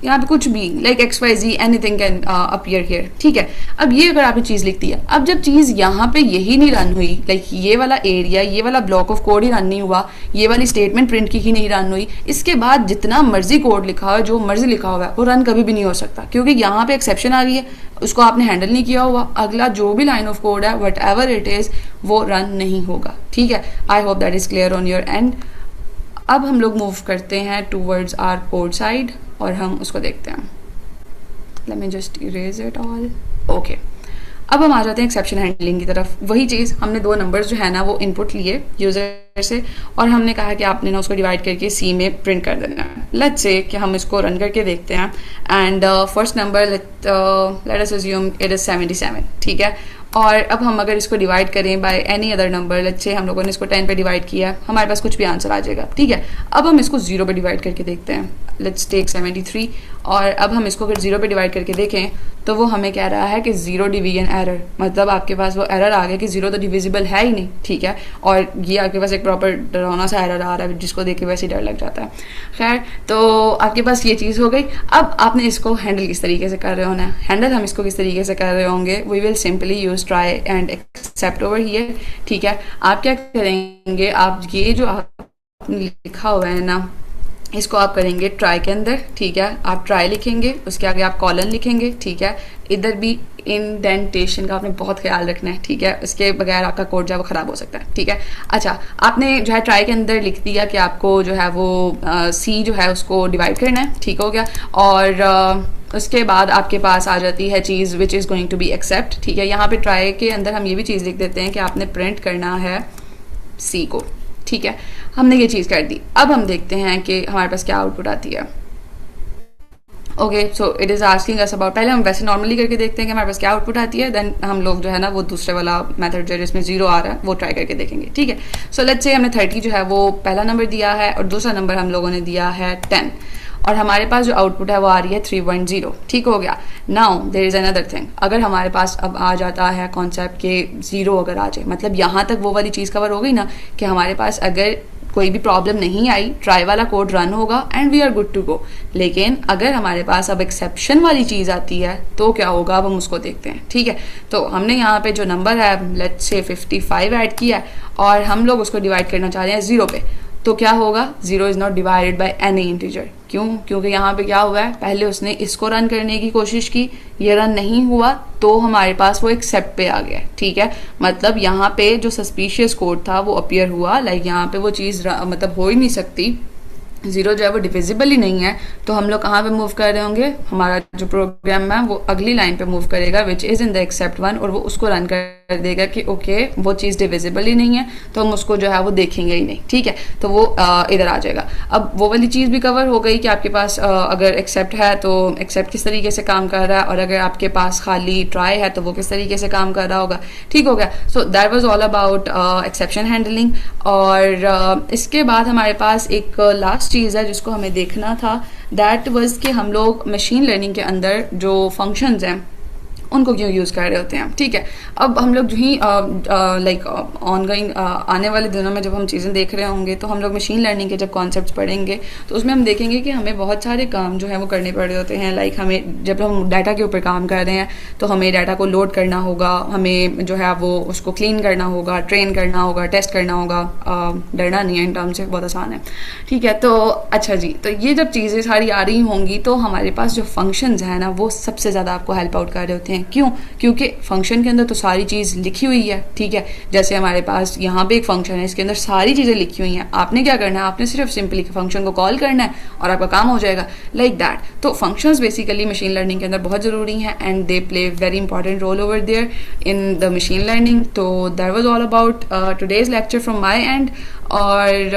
यहाँ पे कुछ भी like X Y Z anything can appear here, ठीक है। अब ये अगर आपने चीज़ लिख दी है, अब जब चीज़ यहाँ पे यही नहीं रन हुई, लाइक ये वाला एरिया, ये वाला block of code he run नहीं हुआ, ये वाली स्टेटमेंट प्रिंट की ही नहीं रन हुई, इसके बाद जितना मर्जी कोड लिखा हुआ है, जो मर्जी लिखा हुआ है, वो रन कभी भी नहीं हो सकता क्योंकि यहाँ पे एक्सेप्शन आ गई है, उसको आपने हैंडल नहीं किया हुआ, अगला जो भी लाइन ऑफ कोड है वट एवर इट इज़ वो रन नहीं होगा, ठीक है। I hope that is clear on your and. अब हम लोग मूव करते हैं टूवर्ड्स आर कोड साइड और हम उसको देखते हैं। Let me just erase it all, okay. अब हम आ जाते हैं एक्सेप्शन हैंडलिंग की तरफ। वही चीज़, हमने दो नंबर्स जो है ना वो इनपुट लिए यूज़र से और हमने कहा कि आपने ना उसको डिवाइड करके सी में प्रिंट कर देना है। लेट्स से कि हम इसको रन करके देखते हैं and first number let us assume it is 77, ठीक है। और अब हम अगर इसको डिवाइड करें by any other number, let's say हम लोगों ने इसको 10 पे डिवाइड किया, हमारे पास कुछ भी आंसर आ जाएगा, ठीक है। अब हम इसको 0 पे डिवाइड करके देखते हैं, लेट्स टेक 73 और अब हम इसको अगर 0 पे डिवाइड करके देखें तो वो हमें कह रहा है कि 0 डिवीजन एरर, मतलब आपके पास वो एरर आ गया कि 0 तो डिविजिबल है ही नहीं, ठीक है। और ये आपके पास एक प्रॉपर डरावना सा एरर आ रहा है जिसको देख के वैसे ही डर लग जाता है। खैर, तो आपके पास ये चीज़ हो गई। अब आपने इसको हैंडल किस तरीके से कर रहे होना है, हैंडल हम इसको किस तरीके से कर रहे होंगे, we will simply use try and except over here, ठीक है। आप क्या करेंगे, आप ये जो आपने लिखा हुआ है ना इसको आप करेंगे ट्राई के अंदर, ठीक है। आप ट्राई लिखेंगे, उसके आगे आप कॉलन लिखेंगे, ठीक है। इधर भी इंडेंटेशन का आपने बहुत ख्याल रखना है, ठीक है, उसके बगैर आपका कोड जो है वो ख़राब हो सकता है, ठीक है। अच्छा, आपने जो है ट्राई के अंदर लिख दिया कि आपको जो है वो सी जो है उसको डिवाइड करना है, ठीक हो गया। और उसके बाद आपके पास आ जाती है चीज़ which is going to be except, ठीक है। यहाँ पे ट्राई के अंदर हम ये भी चीज़ लिख देते हैं कि आपने प्रिंट करना है सी को, ठीक है। हमने ये चीज़ कर दी। अब हम देखते हैं कि हमारे पास क्या आउटपुट आती है। Okay, so it is asking us about, पहले हम वैसे नॉर्मली करके देखते हैं कि हमारे पास क्या आउटपुट आती है, देन हम लोग जो है ना वो दूसरे वाला मेथड जो जिसमें 0 आ रहा है वो ट्राई करके देखेंगे, ठीक है। सो लेट्स से हमने 30 जो है वो पहला नंबर दिया है और दूसरा नंबर हम लोगों ने दिया है 10 और हमारे पास जो आउटपुट है वो आ रही है 310, ठीक हो गया। Now there is another thing, अगर हमारे पास अब आ जाता है कॉन्सेप्ट के 0 अगर आ जाए, मतलब यहाँ तक वो वाली चीज़ कवर हो गई ना कि हमारे पास अगर कोई भी प्रॉब्लम नहीं आई, ट्राई वाला कोड रन होगा and we are good to go. लेकिन अगर हमारे पास अब एक्सेप्शन वाली चीज़ आती है तो क्या होगा, अब हम उसको देखते हैं, ठीक है। तो हमने यहाँ पे जो नंबर है लेट्स से 55 ऐड किया है और हम लोग उसको डिवाइड करना चाह रहे हैं 0 पे, तो क्या होगा, 0 is not divided by any integer. क्यों? क्योंकि यहाँ पे क्या हुआ है, पहले उसने इसको रन करने की कोशिश की, ये रन नहीं हुआ तो हमारे पास वो एक्सेप्ट पे आ गया, ठीक है। मतलब यहाँ पे जो सस्पिशियस कोड था वो अपीयर हुआ, लाइक यहाँ पे वो चीज़ मतलब हो ही नहीं सकती, 0 जो है वो डिविजिबल ही नहीं है। तो हम लोग कहाँ पे मूव कर रहे होंगे, हमारा जो प्रोग्राम है वो अगली लाइन पे मूव करेगा which is in the except one, और वो उसको रन कर देगा कि ओके वो चीज़ डिविजिबल ही नहीं है तो हम उसको जो है वो देखेंगे ही नहीं, ठीक है। तो वो इधर आ जाएगा। अब वो वाली चीज़ भी कवर हो गई कि आपके पास अगर एक्सेप्ट है तो एक्सेप्ट किस तरीके से काम कर रहा है, और अगर आपके पास खाली ट्राई है तो वो किस तरीके से काम कर रहा होगा, ठीक हो गया। सो that was all about exception handling. और इसके बाद हमारे पास एक लास्ट चीज़ है जिसको हमें देखना था, दैट वाज कि हम लोग मशीन लर्निंग के अंदर जो फंक्शंस हैं उनको क्यों यूज़ कर रहे होते हैं, ठीक है। अब हम लोग जो ही लाइक ऑन गोइंग आने वाले दिनों में जब हम चीज़ें देख रहे होंगे तो हम लोग मशीन लर्निंग के जब कॉन्सेप्ट्स पढ़ेंगे तो उसमें हम देखेंगे कि हमें बहुत सारे काम जो है वो करने पड़ रहे होते हैं। लाइक हमें जब हम डाटा के ऊपर काम कर रहे हैं तो हमें डाटा को लोड करना होगा, हमें जो है वो उसको क्लीन करना होगा, ट्रेन करना होगा, टेस्ट करना होगा। डरना नहीं है इन टर्म से, बहुत आसान है, ठीक है। तो अच्छा जी, तो ये जब चीज़ें सारी आ रही होंगी तो हमारे पास जो फंक्शंस हैं ना वो सबसे ज़्यादा आपको हेल्प आउट कर रहे होते हैं। क्यों? क्योंकि फंक्शन के अंदर तो सारी चीज़ लिखी हुई है, ठीक है। जैसे हमारे पास यहाँ पे एक फंक्शन है, इसके अंदर सारी चीज़ें लिखी हुई हैं। आपने क्या करना है, आपने सिर्फ सिंपली फंक्शन को कॉल करना है और आपका काम हो जाएगा, लाइक दैट। तो फंक्शंस बेसिकली मशीन लर्निंग के अंदर बहुत ज़रूरी हैं and they play very important role over there in the machine learning. तो that was all about today's lecture from my end. और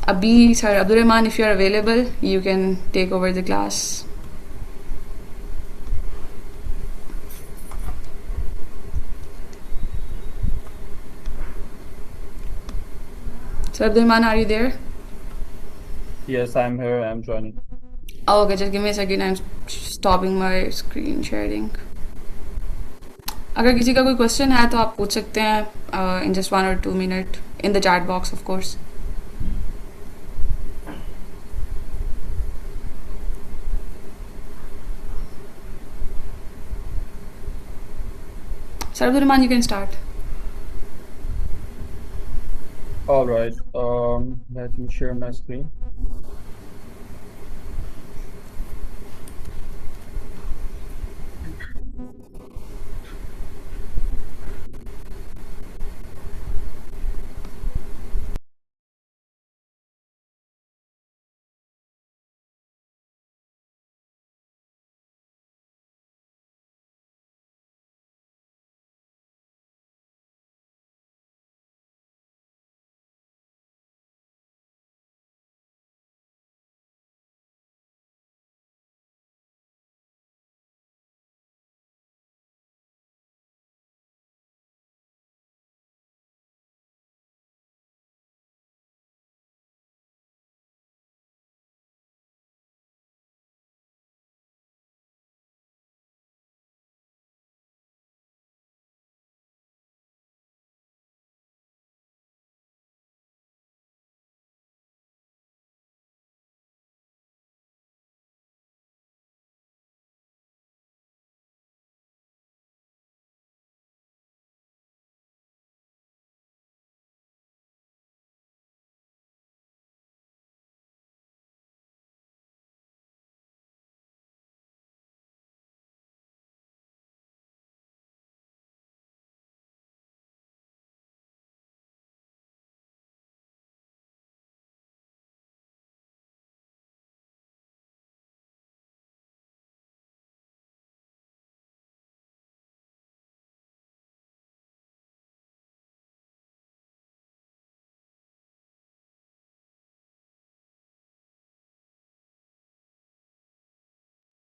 अभी sir Abdul Rahman, if you are available you can take over the class. Sir Abdurrahman, are you there? Yes, I'm here. I'm joining. Oh, okay, just give me a second. I'm stopping my screen sharing. अगर किसी का कोई question है तो आप पूछ सकते हैं in just 1 or 2 minutes in the chat box of course. Sir Abdul, you can start. All right. Let me share my screen.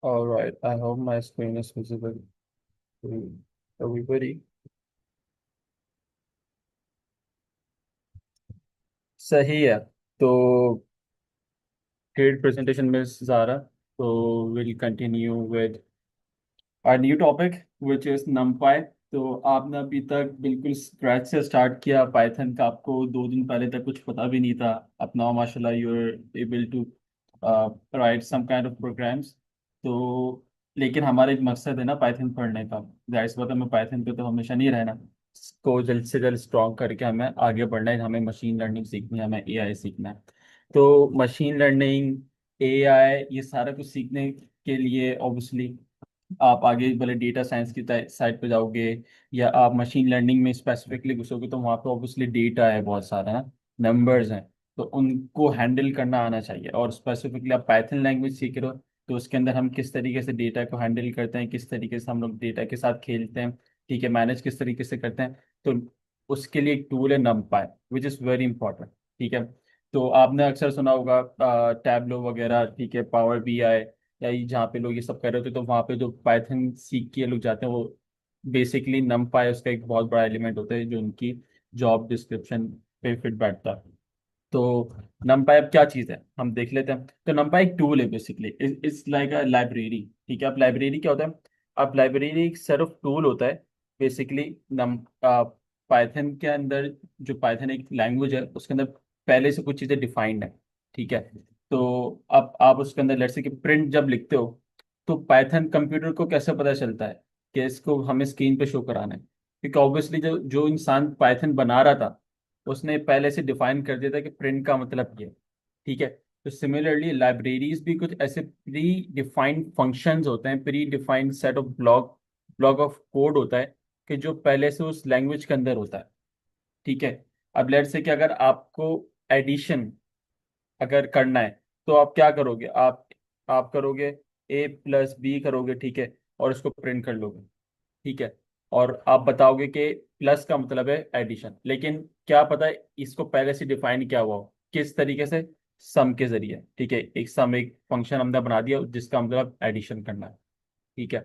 All right. I hope my screen is visible to everybody. सही है। तो great presentation, Miss Zara. So we'll continue with our new topic, which is NumPy. तो आपने अभी तक बिल्कुल scratch से start किया पाइथन का, आपको 2 दिन पहले तक कुछ पता भी नहीं था। अब नाउ माशाल्लाह you are able to write some kind of programs. तो लेकिन हमारा एक मकसद है ना पाइथन पढ़ने का, जाहिर सी बात है, हमें पाइथन पे तो हमेशा नहीं रहना। इसको जल्द से जल्द स्ट्रॉन्ग करके हमें आगे बढ़ना है, हमें मशीन लर्निंग सीखनी है, हमें एआई सीखना है। तो मशीन लर्निंग, एआई, ये सारा कुछ सीखने के लिए ऑब्वियसली आप आगे भले डेटा साइंस की साइड पे जाओगे या आप मशीन लर्निंग में स्पेसिफिकली घुसोगे, तो वहाँ पे ऑब्वियसली डेटा है बहुत सारा ना, नंबर्स हैं। तो उनको हैंडल करना आना चाहिए। और स्पेसिफिकली आप पाइथन लैंग्वेज सीख रहे हो तो उसके अंदर हम किस तरीके से डेटा को हैंडल करते हैं, किस तरीके से हम लोग डेटा के साथ खेलते हैं, ठीक है, मैनेज किस तरीके से करते हैं। तो उसके लिए एक टूल है नमपाई, विच इज़ वेरी इंपॉर्टेंट, ठीक है। तो आपने अक्सर सुना होगा टैबलो वगैरह, ठीक है, पावर बीआई, या ये जहाँ पे लोग ये सब कर रहे होते तो वहाँ पे जो पाइथन सीख के लोग जाते हैं वो बेसिकली नमपाई उसका एक बहुत बड़ा एलिमेंट होता है जो उनकी जॉब डिस्क्रिप्शन पे फिट बैठता है। तो नमपाई अब क्या चीज़ है हम देख लेते हैं। तो नमपाई एक टूल है basically, it's like a library, ठीक है। अब लाइब्रेरी क्या होता है, अब लाइब्रेरी एक सेट ऑफ टूल होता है बेसिकली। नम पाइथन के अंदर, जो पाइथन एक लैंग्वेज है, उसके अंदर पहले से कुछ चीज़ें डिफाइंड है। ठीक है। तो अब आप उसके अंदर लेट्स से कि प्रिंट जब लिखते हो, तो पाइथन कंप्यूटर को कैसे पता चलता है कि इसको हमें स्क्रीन पे शो कराना है? क्योंकि ऑब्वियसली जो जो इंसान पाइथन बना रहा था, उसने पहले से डिफाइन कर दिया था कि प्रिंट का मतलब ये है। ठीक है। तो सिमिलरली लाइब्रेरीज भी कुछ ऐसे प्री डिफाइंड फंक्शंस होते हैं, pre defined set of block of code होता है कि जो पहले से उस लैंग्वेज के अंदर होता है। ठीक है। अब लेट्स से कि अगर आपको एडिशन अगर करना है, तो आप क्या करोगे? आप करोगे A+B करोगे, ठीक है, और उसको प्रिंट कर लोगे। ठीक है। और आप बताओगे कि प्लस का मतलब है एडिशन, लेकिन क्या पता है इसको पहले से डिफाइन किया हुआ हो किस तरीके से? सम के जरिए। ठीक है, एक सम एक फंक्शन हमने बना दिया जिसका मतलब एडिशन करना है। ठीक है।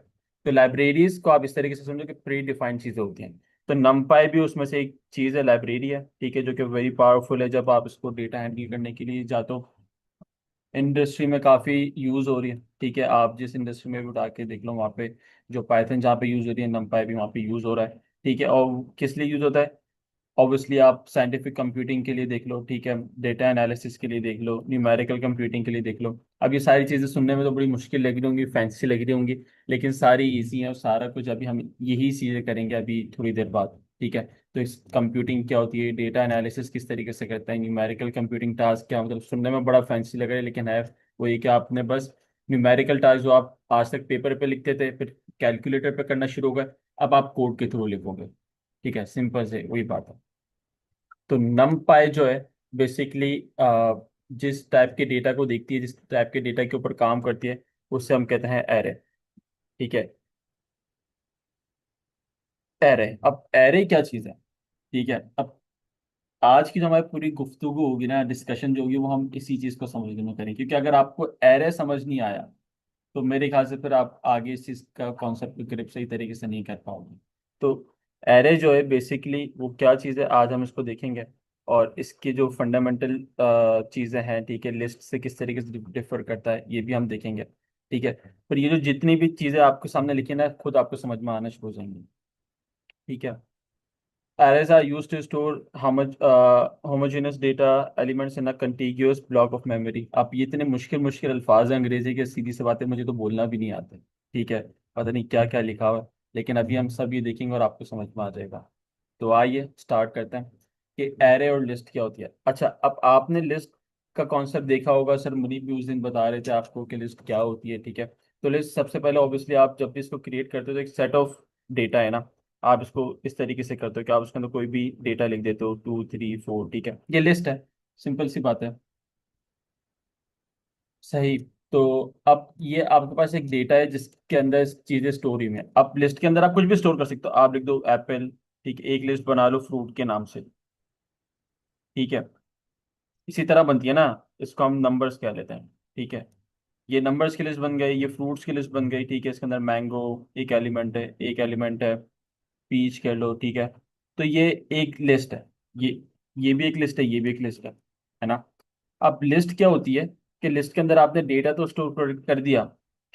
तो लाइब्रेरीज को आप इस तरीके से समझो कि प्री डिफाइंड चीजें होती हैं। तो नमपाई भी उसमें से एक चीज है, लाइब्रेरी है, ठीक है, जो कि वेरी पावरफुल है जब आप इसको डेटा हैंडल करने के लिए जाते हो। इंडस्ट्री में काफ़ी यूज़ हो रही है। ठीक है, आप जिस इंडस्ट्री में भी उठा के देख लो, वहाँ पे जो पाइथन जहाँ पे यूज़ हो रही है, नमपाई भी वहाँ पे यूज़ हो रहा है। ठीक है। और किस लिए यूज़ होता है? ऑब्वियसली आप साइंटिफिक कंप्यूटिंग के लिए देख लो, ठीक है, डेटा एनालिसिस के लिए देख लो, न्यूमेरिकल कंप्यूटिंग के लिए देख लो। अब ये सारी चीज़ें सुनने में तो बड़ी मुश्किल लग रही होंगी, फैंसी लग रही होंगी, लेकिन सारी इजी हैं और सारा कुछ अभी हम यही चीज़ें करेंगे अभी थोड़ी देर बाद। ठीक है। तो इस कंप्यूटिंग क्या होती है, डेटा एनालिसिस किस तरीके से करता है, न्यूमेरिकल कंप्यूटिंग टास्क क्या, मतलब सुनने में बड़ा फैंसी लग रहा है, लेकिन है वो ये कि आपने बस न्यूमेरिकल टास्क जो आप आज तक पेपर पे लिखते थे, फिर कैलकुलेटर पे करना शुरू हो गए, अब आप कोड के थ्रू लिखोगे। ठीक है, सिंपल से वही बात है। तो नमपाई जो है बेसिकली जिस टाइप के डेटा को देखती है, जिस टाइप के डेटा के ऊपर काम करती है, उससे हम कहते हैं एरे। ठीक है। एरे, अब एरे क्या चीज़ है? ठीक है। अब आज की जो हमारी पूरी गुफ्तगू होगी ना, डिस्कशन जो होगी, वो हम इसी चीज़ को समझने में करेंगे, क्योंकि अगर आपको एरे समझ नहीं आया, तो मेरे ख्याल से फिर आप आगे इस चीज़ का कॉन्सेप्ट ग्रिप सही तरीके से नहीं कर पाओगे। तो एरे जो है बेसिकली वो क्या चीज़ है, आज हम इसको देखेंगे। और इसकी जो फंडामेंटल चीज़ें हैं, ठीक है, लिस्ट से किस तरीके से डिफर करता है, ये भी हम देखेंगे। ठीक है। पर ये जो जितनी भी चीज़ें आपके सामने लिखी है ना, खुद आपको समझ में आना शुरू हो जाएंगी। ठीक है। Arrays are used to store homogeneous data elements in a contiguous block of memory। आप ये इतने मुश्किल मुश्किल अल्फाज हैं अंग्रेजी के, सीधी सी बातें मुझे तो बोलना भी नहीं आते। ठीक है। पता नहीं क्या क्या लिखा हुआ है, लेकिन अभी हम सब ये देखेंगे और आपको समझ में आ जाएगा। तो आइए स्टार्ट करते हैं कि एरे और लिस्ट क्या होती है। अच्छा, अब आपने लिस्ट का कॉन्सेप्ट देखा होगा, सर मुनीब भी उस दिन बता रहे थे आपको कि लिस्ट क्या होती है। ठीक है। तो लिस्ट सबसे पहले ऑब्वियसली आप जब भी इसको क्रिएट करते हो तो एक सेट ऑफ डेटा है ना, आप इसको इस तरीके से करते हो कि आप उसके अंदर कोई भी डेटा लिख देते हो, 2 3 4, ठीक है, ये लिस्ट है। सिंपल सी बात है। सही। तो अब ये आपके पास एक डेटा है जिसके अंदर चीजें स्टोर हुई हैं। अब लिस्ट के अंदर आप कुछ भी स्टोर कर सकते हो, आप लिख दो एप्पल। ठीक है, एक लिस्ट बना लो फ्रूट के नाम से। ठीक है। इसी तरह बनती है ना, इसको हम नंबर्स कह लेते हैं। ठीक है। ये नंबर्स की लिस्ट बन गई, ये फ्रूट्स की लिस्ट बन गई। ठीक है, इसके अंदर मैंगो एक एलिमेंट है, एक एलिमेंट है, पीच कर लो। ठीक है। तो ये एक लिस्ट है। ये ये भी एक लिस्ट है, ये भी एक लिस्ट है ना? अब लिस्ट क्या होती है कि लिस्ट के अंदर आपने डेटा तो स्टोर कर दिया,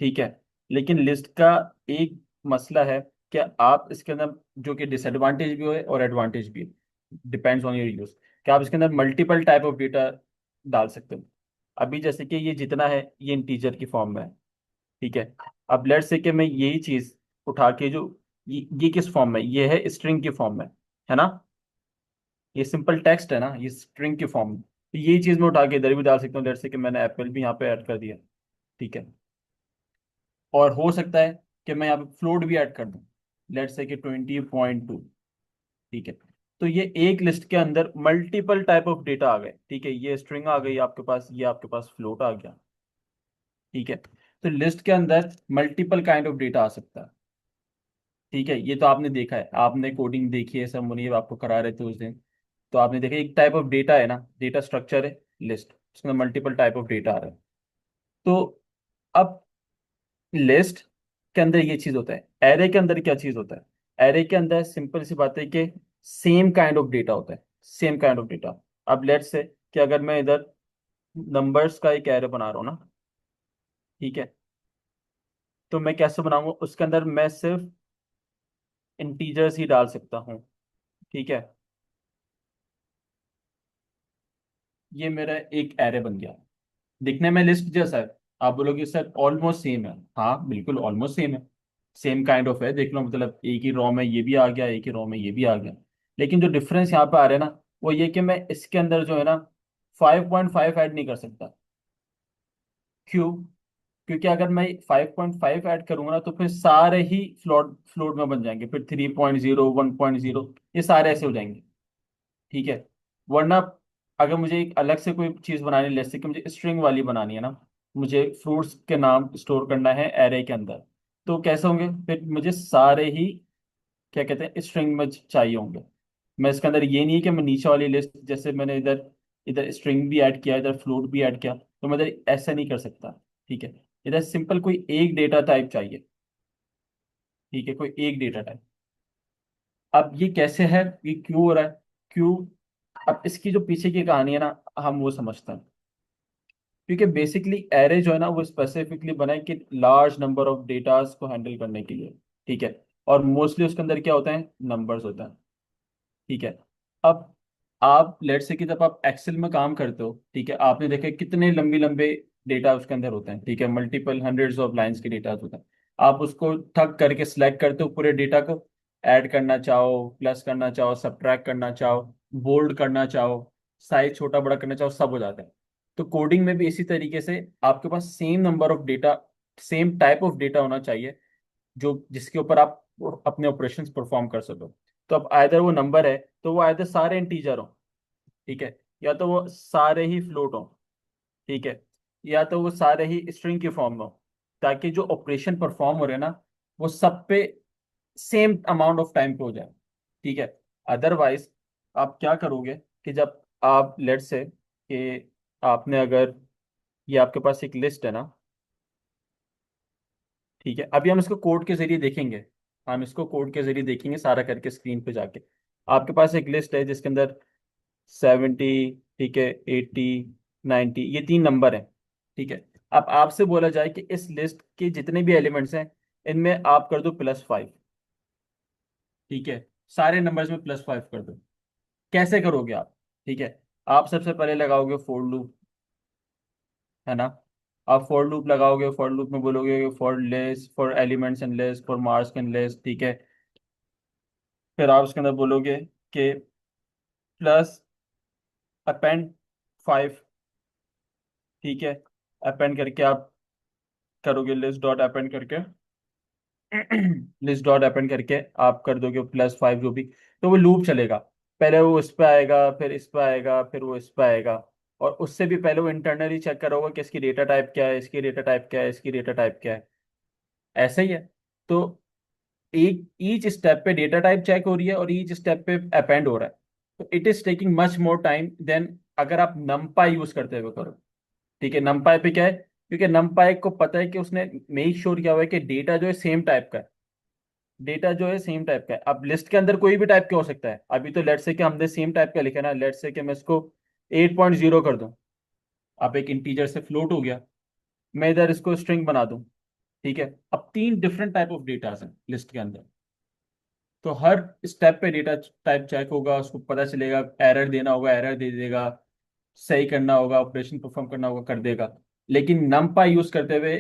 ठीक है, लेकिन लिस्ट का एक मसला है कि आप इसके अंदर, जो कि डिसएडवांटेज भी है और एडवांटेज भी है, डिपेंड्स ऑन योर यूज, कि आप इसके अंदर मल्टीपल टाइप ऑफ डेटा डाल सकते हो। अभी जैसे कि ये जितना है ये इंटीजर की फॉर्म में है। ठीक है। अब लेट्स से कि मैं यही चीज उठा के जो ये किस फॉर्म में, ये है स्ट्रिंग की फॉर्म में, है ना? ये सिंपल टेक्स्ट है ना, ये स्ट्रिंग की फॉर्म में, तो यही चीज मैं उठा के इधर भी डाल सकता हूँ। लेट्स से कि मैंने एप्पल भी यहाँ पे ऐड कर दिया। ठीक है। और हो सकता है कि मैं यहाँ पे फ्लोट भी ऐड कर दूँ, लेट्स से कि 20.2। ठीक है। तो ये एक लिस्ट के अंदर मल्टीपल टाइप ऑफ डेटा आ गए। ठीक है, ये स्ट्रिंग आ गई आपके पास, ये आपके पास फ्लोट आ गया। ठीक है। तो लिस्ट के अंदर मल्टीपल काइंड ऑफ डेटा आ सकता है। ठीक है, ये तो आपने देखा है, आपने कोडिंग देखी है, सब मुनीब आपको करा रहे थे उस दिन। तो आपने देखा एक टाइप ऑफ डेटा है ना, डेटा स्ट्रक्चर है लिस्ट, उसमें मल्टीपल टाइप ऑफ डेटा आ रहा है। तो अब लिस्ट के अंदर ये चीज होता है, एरे के अंदर क्या चीज होता है? एरे के अंदर सिंपल सी बात है कि सेम काइंड ऑफ डेटा होता है, सेम काइंड ऑफ डेटा। अब लेट्स से कि अगर मैं इधर नंबर्स का एक एरे बना रहा हूँ ना, ठीक है, तो मैं कैसे बनाऊंगा, उसके अंदर मैं सिर्फ इंटीजर्स ही डाल सकता हूँ। ठीक है, ये मेरा एक एरे बन गया। दिखने में लिस्ट जैसा है, आप बोलोगे सर ऑलमोस्ट सेम है। हाँ बिल्कुल ऑलमोस्ट सेम है, सेम काइंड ऑफ है, देख लो, मतलब एक ही रॉ में ये भी आ गया, एक ही रॉ में ये भी आ गया। लेकिन जो डिफरेंस यहाँ पे आ रहा है ना, वो ये कि मैं इसके अंदर जो है ना 5.5 ऐड नहीं कर सकता। क्यों? क्योंकि अगर मैं 5.5 ऐड करूंगा ना, तो फिर सारे ही फ्लोट फ्लोट में बन जाएंगे, फिर 3.0, 1.0, ये सारे ऐसे हो जाएंगे। ठीक है, वरना अगर मुझे एक अलग से कोई चीज़ बनानी है, जैसे कि मुझे स्ट्रिंग वाली बनानी है ना, मुझे फ्रूट्स के नाम स्टोर करना है एरे के अंदर, तो कैसे होंगे फिर, मुझे सारे ही क्या कहते हैं स्ट्रिंग में चाहिए होंगे। मैं इसके अंदर ये नहीं है कि मैं नीचे वाली लिस्ट, जैसे मैंने इधर इधर स्ट्रिंग भी ऐड किया, इधर फ्लोट भी ऐड किया, तो मैं इधर ऐसा नहीं कर सकता। ठीक है, इधर सिंपल कोई एक डेटा टाइप चाहिए। ठीक है, कोई एक डेटा टाइप। अब ये कैसे है, ये क्यों हो रहा है, क्यों? अब इसकी जो पीछे की कहानी है ना, हम वो समझते हैं। क्योंकि बेसिकली एरे जो है ना, वो स्पेसिफिकली बना है कि लार्ज नंबर ऑफ डेटास को हैंडल करने के लिए। ठीक है, और मोस्टली उसके अंदर क्या होता है, नंबर्स होता है। ठीक है, अब आप लेट से कि जब आप एक्सेल में काम करते हो, ठीक है, आपने देखा कितने लंबे लंबे डेटा उसके अंदर होते हैं। ठीक है, मल्टीपल हंड्रेड्स ऑफ लाइंस के डेटा होता है। आप उसको ठग करके सिलेक्ट करते हो पूरे डेटा को, ऐड करना चाहो, प्लस करना चाहो, सब्ट्रैक्ट करना चाहो, बोल्ड करना चाहो, साइज छोटा बड़ा करना चाहो, सब हो जाता है। तो कोडिंग में भी इसी तरीके से आपके पास same number of data, same type of data होना चाहिए, जो जिसके ऊपर आप अपने ऑपरेशंस परफॉर्म कर सको। तो अब आइदर वो नंबर है, तो वो आइदर सारे इंटीजर हो, ठीक है, या तो वो सारे ही फ्लोट हो, ठीक है, या तो वो सारे ही स्ट्रिंग के फॉर्म में हो, ताकि जो ऑपरेशन परफॉर्म हो रहे हैं ना, वो सब पे सेम अमाउंट ऑफ टाइम पे हो जाए। ठीक है, अदरवाइज आप क्या करोगे कि जब आप लेट से कि आपने अगर, ये आपके पास एक लिस्ट है ना, ठीक है, अभी हम इसको कोड के जरिए देखेंगे, हम इसको कोड के जरिए देखेंगे सारा करके स्क्रीन पे जाके। आपके पास एक लिस्ट है जिसके अंदर 70, ठीक है, 80, 90, ये तीन नंबर हैं। ठीक है, अब आपसे बोला जाए कि इस लिस्ट के जितने भी एलिमेंट्स हैं, इनमें आप कर दो +5। ठीक है, सारे नंबर्स में +5 कर दो। कैसे करोगे आप? ठीक है, आप सबसे पहले लगाओगे फॉर लूप, है ना। आप फॉर लूप लगाओगे, फॉर लूप में बोलोगे for list, for elements and list, for marks and list. ठीक है, फिर आप उसके अंदर बोलोगे कि प्लस अपेंड 5। ठीक है, अपेंड करके आप करोगे लिस्ट डॉट अपेंड करके लिस्ट डॉट अपेंड करके आप कर दोगे +5 जो भी, तो वो लूप चलेगा। पहले वो उस पर आएगा, फिर इस पर आएगा, फिर वो इस पर आएगा, और उससे भी पहले वो इंटरनली चेक करोगे कि इसकी डेटा टाइप क्या है, इसकी डेटा टाइप क्या है, इसकी डेटा टाइप क्या है। ऐसा ही है। तो एक ईच स्टेप पे डेटा टाइप चेक हो रही है, और ईच स्टेप पे अपेंड हो रहा है। तो it is taking much more time than अगर आप नमपाई यूज करते हुए करो। ठीक है, नमपाई पे क्या है, क्योंकि नमपाई को पता है कि उसने मेक श्योर किया हुआ है कि डेटा जो है सेम टाइप का है, डेटा जो है सेम टाइप का है। अब लिस्ट के अंदर कोई भी टाइप का हो सकता है, अभी तो लेट्स से कि हमने सेम टाइप का लिखा है ना, लेट्स से कि मैं इसको 8.0 कर दूं, अब एक इंटीजर से फ्लोट हो गया, मैं इधर इसको स्ट्रिंग बना दूं। ठीक है, अब तीन डिफरेंट टाइप ऑफ डेटा हैं लिस्ट के अंदर, तो हर स्टेप पे डेटा टाइप चेक होगा, उसको पता चलेगा, एरर देना होगा एरर दे देगा, सही करना होगा, ऑपरेशन परफॉर्म करना होगा कर देगा। लेकिन नमपाई यूज करते हुए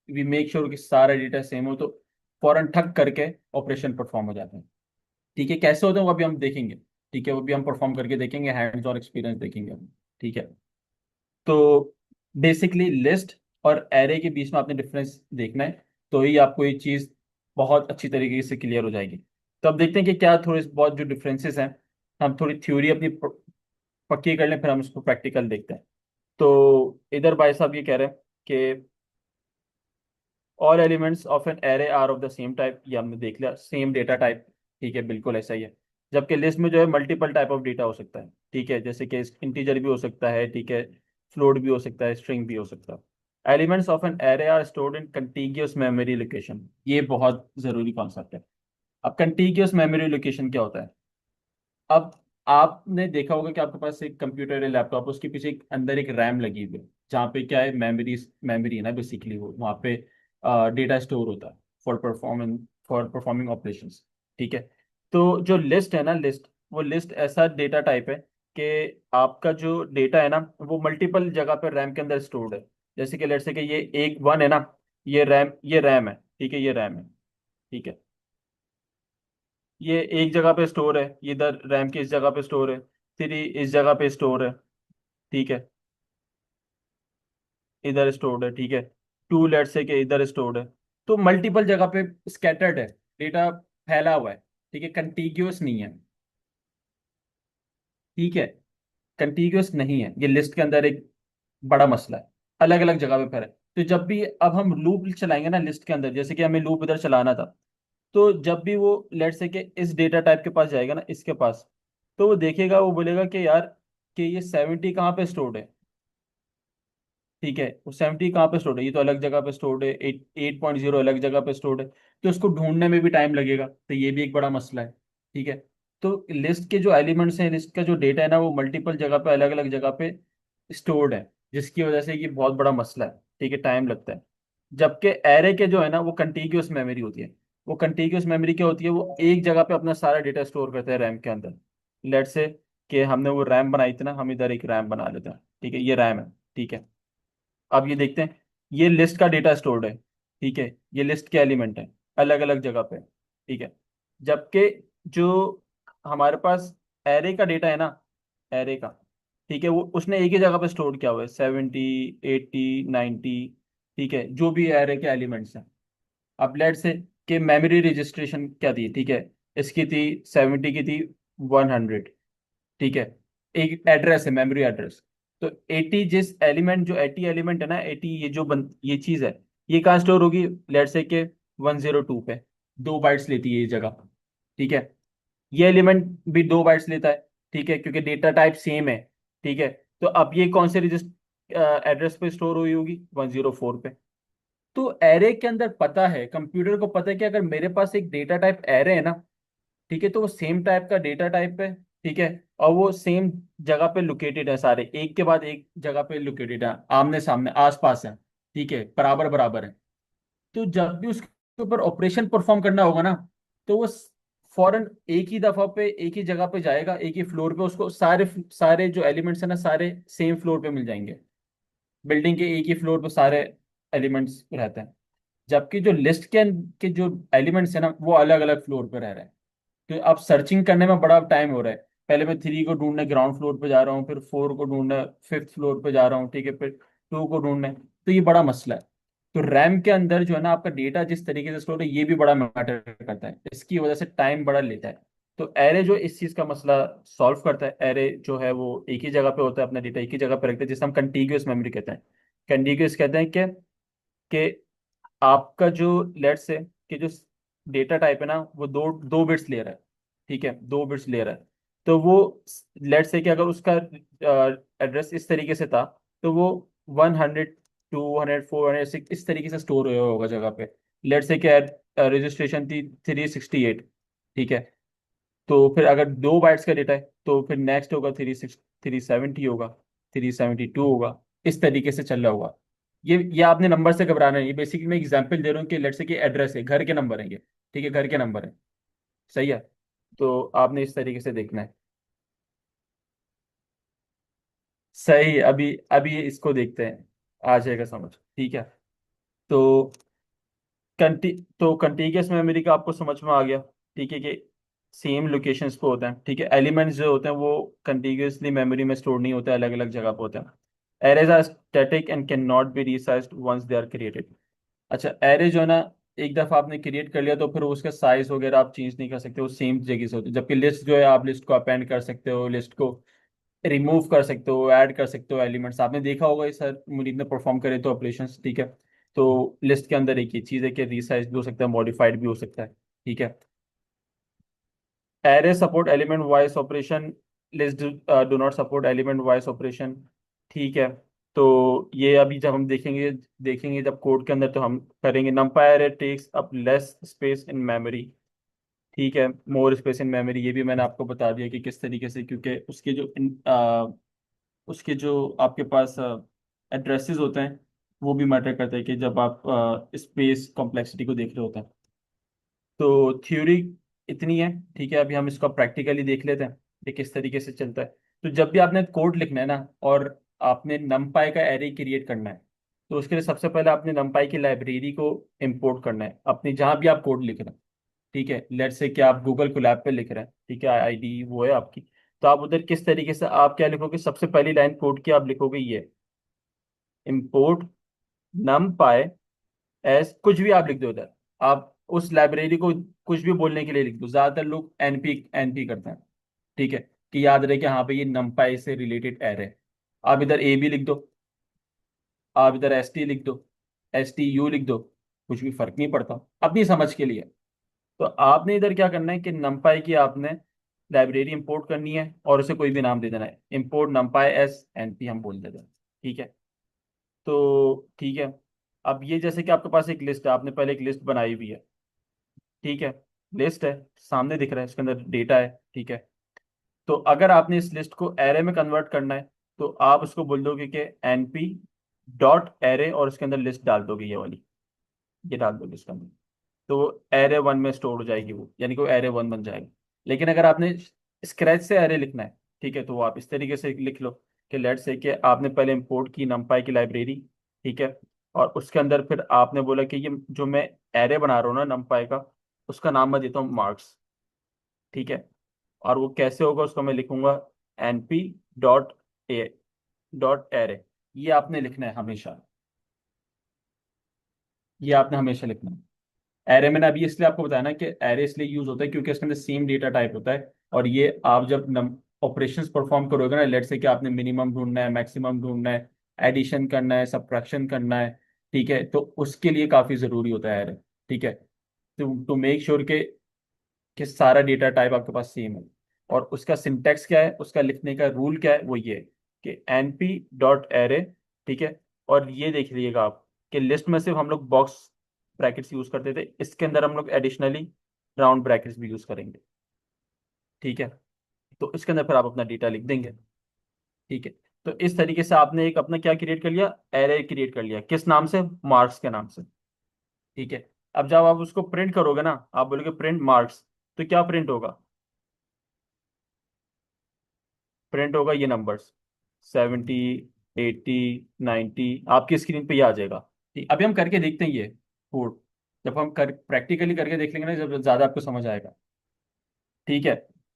वी मेक श्योर कि सारा डेटा सेम हो, तो फौरन ठग करके ऑपरेशन परफॉर्म हो जाते हैं। ठीक है, कैसे होते हैं वो अभी हम देखेंगे। ठीक है, वो भी हम परफॉर्म करके देखेंगे, हैंड्स ऑन एक्सपीरियंस देखेंगे हम। ठीक है, तो बेसिकली लिस्ट और एरे के बीच में आपने डिफरेंस देखना है, तो ही आपको ये चीज़ बहुत अच्छी तरीके से क्लियर हो जाएगी। तो अब देखते हैं कि क्या थोड़े बहुत जो डिफरेंसेस हैं, हम थोड़ी थ्योरी अपनी पक्की कर लें, फिर हम उसको प्रैक्टिकल देखते हैं। तो इधर भाई साहब ये कह रहे हैं कि all elements of an array are of the same type, ये हमने देख लिया, सेम डेटा टाइप। ठीक है, बिल्कुल ऐसा ही है। जबकि लिस्ट में जो है मल्टीपल टाइप ऑफ डेटा हो सकता है। ठीक है, जैसे कि इंटीजर भी हो सकता है, ठीक है, फ्लोट भी हो सकता है, स्ट्रिंग भी हो सकता है। Elements of an array are stored in contiguous memory location, ये बहुत जरूरी कॉन्सेप्ट है। अब कंटीग्यूअस मेमोरी लोकेशन क्या होता है? अब आपने देखा होगा कि आपके पास एक कंप्यूटर या लैपटॉप, उसके पीछे अंदर एक रैम लगी हुई है, जहाँ पे क्या है, मेमोरी मेमोरी है ना बेसिकली, वो वहाँ पे डेटा स्टोर होता है फॉर परफॉर्मिंग ऑपरेशंस। ठीक है। तो जो लिस्ट है ना, लिस्ट, वो लिस्ट ऐसा डेटा टाइप है कि आपका जो डेटा है ना वो मल्टीपल जगह पर रैम के अंदर स्टोर्ड है। जैसे कि लेट्स से कि ये एक वन है ना, ये रैम है, ठीक है, ये रैम है, ठीक है। ये एक जगह पे स्टोर है, ये इधर रैम की इस जगह पे स्टोर है, थ्री इस जगह पे स्टोर है, ठीक है, इधर स्टोर्ड है, ठीक है, टू लेट्स से कि इधर स्टोर्ड है। तो मल्टीपल जगह पे स्कैटर्ड है, डेटा फैला हुआ है, ठीक है, कंटिग्यूअस नहीं है, ठीक है, कंटिग्यूअस नहीं है, ये लिस्ट के अंदर एक बड़ा मसला है, अलग अलग जगह पे फैला है। तो जब भी अब हम लूप चलाएंगे ना लिस्ट के अंदर, जैसे कि हमें लूप इधर चलाना था, तो जब भी वो लेट से कि इस डेटा टाइप के पास जाएगा ना, इसके पास, तो वो देखेगा, वो बोलेगा कि यार कि ये 70 कहाँ पे स्टोर्ड है, ठीक है, वो 70 कहाँ पे स्टोर्ड है, ये तो अलग जगह पे स्टोर्ड है, 8.0 अलग जगह पे स्टोर्ड है, तो उसको ढूंढने में भी टाइम लगेगा, तो ये भी एक बड़ा मसला है, ठीक है। तो लिस्ट के जो एलिमेंट्स हैं, लिस्ट का जो डेटा है ना, वो मल्टीपल जगह पे, अलग अलग जगह पे स्टोर्ड है, जिसकी वजह से ये बहुत बड़ा मसला है, ठीक है, टाइम लगता है। जबकि एरे के जो है ना वो कंटिग्यूअस मेमोरी होती है। वो कंटिग्यूअस मेमोरी क्या होती है, वो एक जगह पे अपना सारा डेटा स्टोर करते हैं रैम के अंदर। लेट से कि हमने वो रैम बनाई थी ना, हम इधर एक रैम बना लेते हैं, ठीक है, ये रैम है, ठीक है। अब ये देखते हैं, ये लिस्ट का डेटा स्टोर्ड है, ठीक है, ये लिस्ट के एलिमेंट है अलग अलग जगह पे, ठीक है। जबकि जो हमारे पास एरे का डेटा है ना, एरे का, ठीक है, वो उसने एक ही जगह पे स्टोर किया हुआ है, 70, 80, 90, ठीक है, जो भी एरे के एलिमेंट्स हैं। अब लेट से कि मेमोरी रजिस्ट्रेशन क्या थी, ठीक है, इसकी थी 70 की थी 100, ठीक है, एक एड्रेस है, मेमोरी एड्रेस। तो 80, जिस एलिमेंट, जो 80 एलिमेंट है ना, 80, ये चीज है, ये कहाँ स्टोर होगी, लेट से के 102 पे, 2 बाइट्स लेती है ये जगह, ठीक है। ये एलिमेंट भी 2 बाइट्स लेता है, ठीक है, क्योंकि डेटा टाइप सेम है, ठीक है। तो अब ये कौन से रजिस्टर एड्रेस पे स्टोर हुई होगी, 104 पे। तो एरे के अंदर पता है, कंप्यूटर को पता है कि अगर मेरे पास एक डेटा टाइप एरे है ना, ठीक है, तो वो सेम टाइप का डेटा टाइप है, ठीक है, और वो सेम जगह पे लोकेटेड है, सारे एक के बाद एक जगह पे लोकेटेड है, आमने सामने आस पास है, ठीक है, बराबर बराबर है। तो जब भी उसके ऊपर ऑपरेशन परफॉर्म करना होगा ना, तो वो फौरन एक ही दफा पे एक ही जगह पे जाएगा, एक ही फ्लोर पे, उसको सारे सारे जो एलिमेंट्स है ना, सारे सेम फ्लोर पे मिल जाएंगे, बिल्डिंग के एक ही फ्लोर पे सारे एलिमेंट्स रहते हैं। जबकि जो लिस्ट के जो एलिमेंट्स है ना, वो अलग अलग फ्लोर पे रह रहे हैं। तो अब सर्चिंग करने में बड़ा टाइम हो रहा है, पहले मैं 3 को ढूंढने ग्राउंड फ्लोर पे जा रहा हूँ, फिर 4 को ढूंढने 5th फ्लोर पे जा रहा हूँ, ठीक है, फिर 2 को ढूंढने, तो ये बड़ा मसला है। तो रैम के अंदर जो है ना आपका डेटा जिस तरीके से स्टोर है, ये भी बड़ा मैटर करता है, इसकी वजह से टाइम बड़ा लेता है। तो एरे जो इस चीज का मसला सॉल्व करता है, एरे जो है वो एक ही जगह पे होता है, अपना डेटा एक ही जगह पे रखते हैं, जिसे हम कंटीग्यूअस मेमोरी कहते हैं। कंटीग्यूअस कहते हैं कि आपका जो लेट से कि जो डेटा टाइप है ना, वो दो दो बिट्स ले रहा है, ठीक है, 2 बिट्स ले रहा है। तो वो लेट से कि अगर उसका एड्रेस इस तरीके से था, तो वो 100, 200, 400, इस तरीके से स्टोर हुआ होगा जगह पे। लेट से कि रजिस्ट्रेशन थी 368, ठीक है। तो फिर अगर 2 बाइट्स का डेटा है, तो फिर नेक्स्ट होगा 370 होगा, 372 होगा, इस तरीके से चल रहा होगा। ये आपने नंबर से घबराना है, ये बेसिकली मैं एग्जांपल दे रहा हूँ कि लेट्स से कि एड्रेस है, घर के नंबर है ये, ठीक है, घर के नंबर है, सही है। तो आपने इस तरीके से देखना है। सही, अभी अभी इसको देखते हैं, आ जाएगा समझ, ठीक है। तो कंटी तो कंटीगियस मेमोरी का आपको समझ में आ गया, ठीक है, कि सेम लोकेशंस पे होते हैं, ठीक है, एलिमेंट्स जो होते हैं वो कंटीग्यूअसली मेमोरी में स्टोर नहीं होते, अलग अलग जगह पे होते हैं। Arrays are static and can not be resized once they are created. अच्छा, एरे जो है ना, एक दफा आपने क्रिएट कर लिया, तो फिर उसका साइज वगैरह आप चेंज नहीं कर सकते, वो सेम जगह से होती है। जबकि लिस्ट जो है, आप लिस्ट को अपेंड कर सकते हो, लिस्ट को रिमूव कर सकते हो, ऐड कर सकते हो एलिमेंट्स, आपने देखा होगा ये सर मुनीब ने परफॉर्म करे तो ऑपरेशंस, ठीक है। तो लिस्ट के अंदर एक ही चीज़ है कि रीसाइज भी हो सकता है, मॉडिफाइड भी हो सकता है, ठीक है। Array support element wise operation, list do not support element wise operation, ठीक है। तो ये अभी जब हम देखेंगे देखेंगे जब कोड के अंदर, तो हम करेंगे numpy array takes up less space in memory, ठीक है, मोर स्पेस इन मेमोरी, ये भी मैंने आपको बता दिया कि किस तरीके से, क्योंकि उसके जो आपके पास एड्रेसेस होते हैं, वो भी मैटर करता है कि जब आप स्पेस कॉम्प्लेक्सिटी को देख रहे होते हैं। तो थ्योरी इतनी है, ठीक है। अभी हम इसको प्रैक्टिकली देख लेते हैं कि किस तरीके से चलता है। तो जब भी आपने कोड लिखना है ना, और आपने नमपाई का एरे क्रिएट करना है, तो उसके लिए सबसे पहले आपने नमपाई की लाइब्रेरी को इंपोर्ट करना है अपनी, जहाँ भी आप कोड लिख रहे हैं। ठीक है, लेट्स से कि आप गूगल कोलैब पे लिख रहे हैं, ठीक है, आईडी वो है आपकी। तो आप उधर किस तरीके से आप क्या लिखोगे, सबसे पहली लाइन कोड की आप लिखोगे ये, इंपोर्ट नमपाई एस, कुछ भी आप लिख दो उधर। आप उस लाइब्रेरी को कुछ भी बोलने के लिए लिख दो, ज्यादातर लोग एनपी एनपी करते हैं, ठीक है, कि याद रहे कि हाँ भाई ये नमपाई से रिलेटेड एरे है। आप इधर ए बी लिख दो, आप इधर एस टी लिख दो, एस टी यू लिख दो, कुछ भी फर्क नहीं पड़ता अपनी समझ के लिए। तो आपने इधर क्या करना है कि नमपाई की आपने लाइब्रेरी इंपोर्ट करनी है और उसे कोई भी नाम दे देना है, import NumPy as N P हम बोल देते हैं, ठीक है। तो ठीक है, अब ये जैसे कि आपके पास एक लिस्ट है, आपने पहले एक लिस्ट बनाई हुई है, ठीक है, लिस्ट है, सामने दिख रहा है, इसके अंदर डेटा है, ठीक है। तो अगर आपने इस लिस्ट को एरे में कन्वर्ट करना है, तो आप उसको बोल दोगे कि एनपी डॉट एरे, और उसके अंदर लिस्ट डाल दोगे, ये वाली, ये डाल दोगे इसके अंदर। तो वो एरे वन में स्टोर हो जाएगी वो, यानी कि वो एरे वन बन जाएगा। लेकिन अगर आपने स्क्रैच से एरे लिखना है, ठीक है, तो वो आप इस तरीके से लिख लो कि लेट से कि आपने पहले इंपोर्ट की नमपाई की लाइब्रेरी, ठीक है, और उसके अंदर फिर आपने बोला कि ये जो मैं एरे बना रहा हूँ ना नमपाई का, उसका नाम मैं देता हूँ मार्क्स, ठीक है। और वो कैसे होगा उसको मैं लिखूंगा NP dot A dot array. ये आपने लिखना है हमेशा, ये आपने हमेशा लिखना है एरे में ना। अभी इसलिए आपको बताया ना कि एरे इसलिए यूज होता है क्योंकि इसके अंदर सेम डेटा टाइप होता है, और ये आप जब ऑपरेशंस परफॉर्म करोगे ना, लेट से कि आपने मिनिमम ढूंढना है, मैक्सिमम ढूंढना है, एडिशन करना है, सब्ट्रैक्शन करना है, ठीक है, तो उसके लिए काफी जरूरी होता है एरे, ठीक है। टू मेक श्योर कि सारा डेटा टाइप आपके पास सेम है। और उसका सिंटैक्स क्या है, उसका लिखने का रूल क्या है, वो ये है कि एनपी डॉट एरे, ठीक है। और ये देख लीजिएगा आप कि लिस्ट में सिर्फ हम लोग बॉक्स ब्रैकेट्स यूज करते थे, इसके अंदर हम लोग एडिशनली राउंड ब्रैकेट्स भी यूज करेंगे, ठीक है। तो इसके अंदर फिर आप अपना डेटा लिख देंगे, ठीक है। तो इस तरीके से आपने एक अपना क्या क्रिएट कर लिया, एरे क्रिएट कर लिया, किस नाम से, मार्क्स के नाम से, ठीक है। अब जब आप उसको प्रिंट करोगे ना, आप बोलोगे प्रिंट मार्क्स, तो क्या प्रिंट होगा, प्रिंट होगा ये नंबर्स, 70, 80, 90, आपकी स्क्रीन पे ये आ जाएगा। ठीक, अभी हम करके देखते हैं ये कोड, जब हम कर प्रैक्टिकली करके देख लेंगे ना, जब ज़्यादा आपको समझ आएगा, ठीक है।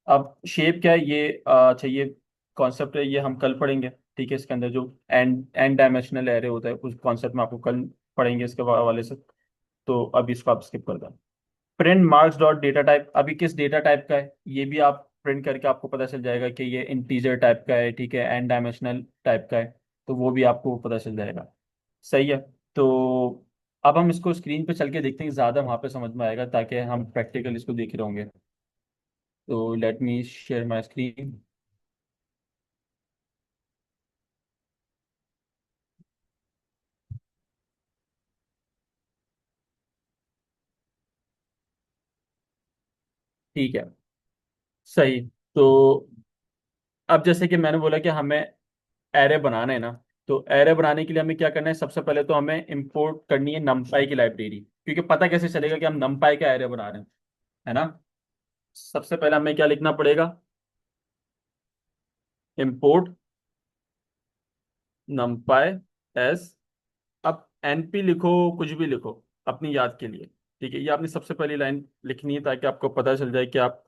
अब शेप क्या है ये, अच्छा ये कॉन्सेप्ट है, ये हम कल पढ़ेंगे, ठीक है। इसके अंदर जो एंड डायमेंशनल एरे होता है, उस कॉन्सेप्ट में आपको कल पढ़ेंगे इसके हवाले से। तो अभी इसको आप स्किप कर दें। Print marks dot data type, अभी किस डेटा टाइप का है ये भी आप प्रिंट करके आपको पता चल जाएगा कि ये इंटीजर टाइप का है, ठीक है, एन डायमेंशनल टाइप का है, तो वो भी आपको पता चल जाएगा, सही है। तो अब हम इसको स्क्रीन पे चल के देखते हैं, ज़्यादा वहाँ पे समझ में आएगा, ताकि हम प्रैक्टिकल इसको देख रहे होंगे। तो let me share my screen. ठीक है, सही। तो अब जैसे कि मैंने बोला कि हमें एरे बनाना है ना, तो एरे बनाने के लिए हमें क्या करना है, सबसे पहले तो हमें इंपोर्ट करनी है नमपाई की लाइब्रेरी, क्योंकि पता कैसे चलेगा कि हम नमपाई का एरे बना रहे हैं, है ना। सबसे पहले हमें क्या लिखना पड़ेगा, इंपोर्ट नमपाई एस। अब एनपी लिखो, कुछ भी लिखो अपनी याद के लिए, ठीक है। ये आपने सबसे पहली लाइन लिखनी है ताकि आपको पता चल जाए कि आप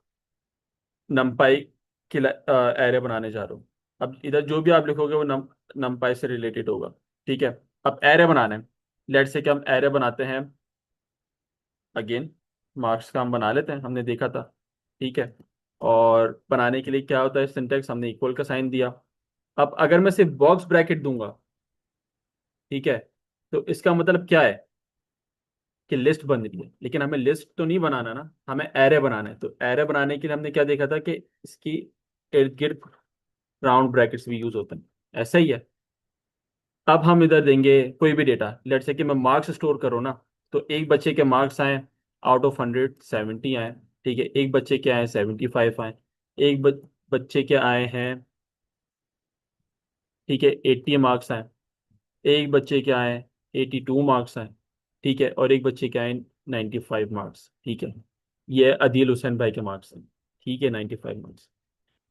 नमपाई की एरे बनाने जा रहे हो। अब इधर जो भी आप लिखोगे वो नमपाई से रिलेटेड होगा, ठीक है। अब एरे बनाना है, लेट से कि हम एरे बनाते हैं, अगेन मार्क्स का हम बना लेते हैं, हमने देखा था, ठीक है। और बनाने के लिए क्या होता है, सिंटेक्स हमने इक्वल का साइन दिया। अब अगर मैं सिर्फ बॉक्स ब्रैकेट दूंगा, ठीक है, तो इसका मतलब क्या है कि लिस्ट बन रही है, लेकिन हमें लिस्ट तो नहीं बनाना ना, हमें एरे बनाना है। तो एरे बनाने के लिए हमने क्या देखा था कि इसकी इर्द गिर्द राउंड ब्रैकेट्स भी यूज होते हैं, ऐसा ही है। अब हम इधर देंगे कोई भी डेटा, लेट से कि मैं मार्क्स स्टोर करूँ ना, तो एक बच्चे के मार्क्स आए आउट ऑफ 100 70 आए, ठीक है। एक बच्चे के आए 75 आए, एक बच्चे के आए हैं, ठीक है, 80 मार्क्स आए, एक बच्चे के आए 82 मार्क्स हैं, ठीक है, और एक बच्चे के आए 95 मार्क्स, ठीक है। ये अदील हुसैन भाई के मार्क्स हैं, ठीक है, 95 मार्क्स।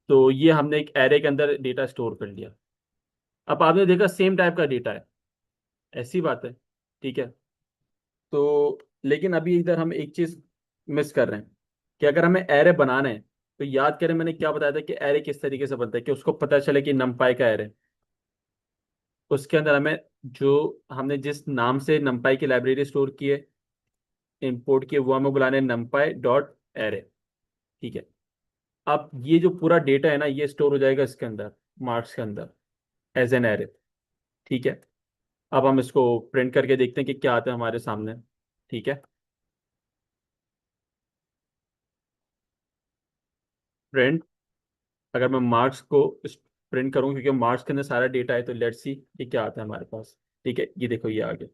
तो ये हमने एक एरे के अंदर डेटा स्टोर कर लिया। अब आपने देखा सेम टाइप का डेटा है, ऐसी बात है, ठीक है। तो लेकिन अभी इधर हम एक चीज मिस कर रहे हैं कि अगर हमें एरे बनाना है तो याद करें मैंने क्या बताया था कि एरे किस तरीके से बनता है, कि उसको पता चले कि नमपाई का एरे, उसके अंदर हमें जो हमने जिस नाम से नमपाई की लाइब्रेरी स्टोर की है, इंपोर्ट किए, वो हमें बुलाने नमपाई डॉट एरे, ठीक है। अब ये जो पूरा डेटा है ना, ये स्टोर हो जाएगा इसके अंदर, मार्क्स के अंदर, एज एन एरे, ठीक है। अब हम इसको प्रिंट करके देखते हैं कि क्या आता है हमारे सामने, ठीक है। प्रिंट, अगर मैं मार्क्स को प्रिंट करूँ क्योंकि मार्क्स के अंदर सारा डेटा है, तो लेट्स सी ये क्या आता है हमारे पास, ठीक है। ये देखो ये आ गया।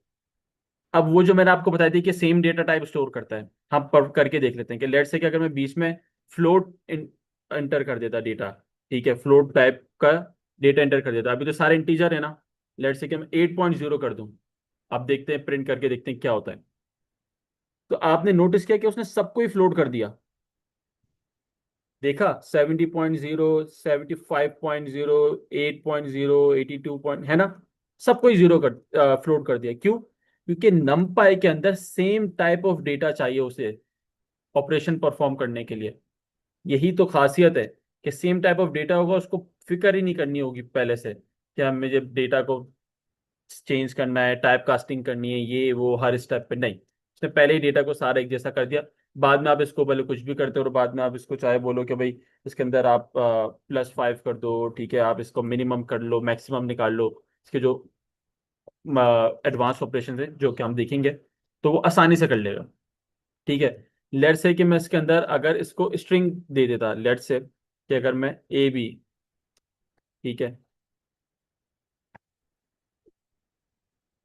अब वो जो मैंने आपको बताई थी कि सेम डेटा टाइप स्टोर करता है, हम पर करके देख लेते हैं कि लेट्स से कि अगर मैं बीच में फ्लोट एंटर कर देता डेटा, ठीक है, फ्लोट टाइप का डेटा एंटर कर देता, अभी तो सारे इंटीजर है ना, लेट्स से कि मैं 8.0 कर दूं। अब देखते हैं, प्रिंट करके देखते हैं क्या होता है। तो आपने नोटिस किया कि उसने सबको ही फ्लोट कर दिया, देखा 70.0, 75.0, 8.0, 82 पॉइंट, है ना, सबको ही जीरो कर फ्लोट कर दिया। क्यों? क्योंकि नमपाई के अंदर सेम टाइप ऑफ डेटा चाहिए उसे ऑपरेशन परफॉर्म करने के लिए। यही तो खासियत है कि सेम टाइप ऑफ डेटा होगा, उसको फिक्र ही नहीं करनी होगी पहले से कि हम मुझे डेटा को चेंज करना है, टाइप कास्टिंग करनी है, ये वो हर स्टेप पे नहीं। उसने पहले ही डेटा को सारा एक जैसा कर दिया। बाद में आप इसको भले कुछ भी करते हो, और बाद में आप इसको चाहे बोलो कि भाई इसके अंदर आप +5 कर दो, ठीक है, आप इसको मिनिमम कर लो, मैक्सिमम निकाल लो, इसके जो एडवांस ऑपरेशन है जो कि हम देखेंगे, तो वो आसानी से कर लेगा, ठीक है। लेट्स से कि मैं इसके अंदर अगर इसको स्ट्रिंग दे देता, लेट्स से कि अगर मैं AB, ठीक है।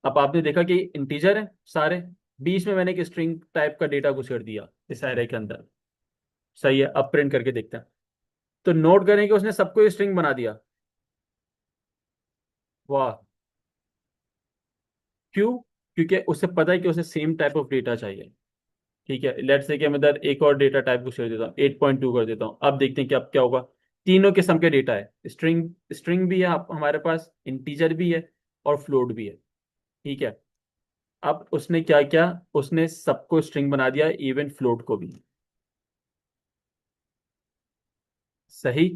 अब आपने देखा कि इंटीजर है सारे, बीच में मैंने एक स्ट्रिंग टाइप का डेटा घुसेड़ दिया इस एरे के अंदर, सही है। अब प्रिंट करके देखते हैं, तो नोट करें कि उसने सबको स्ट्रिंग बना दिया। वाह! क्यों? क्योंकि उसे पता है कि उसे सेम टाइप ऑफ डेटा चाहिए, ठीक है। लेट्स से कि मैं इधर एक और डेटा टाइप को शेयर देता हूँ, 8.2 कर देता हूँ। अब देखते हैं कि अब क्या होगा। तीनों किस्म के डेटा है, स्ट्रिंग स्ट्रिंग भी है हमारे पास, इंटीजर भी है, और फ्लोट भी है, ठीक है। अब उसने क्या किया, उसने सबको स्ट्रिंग बना दिया, इवन फ्लोट को भी, सही।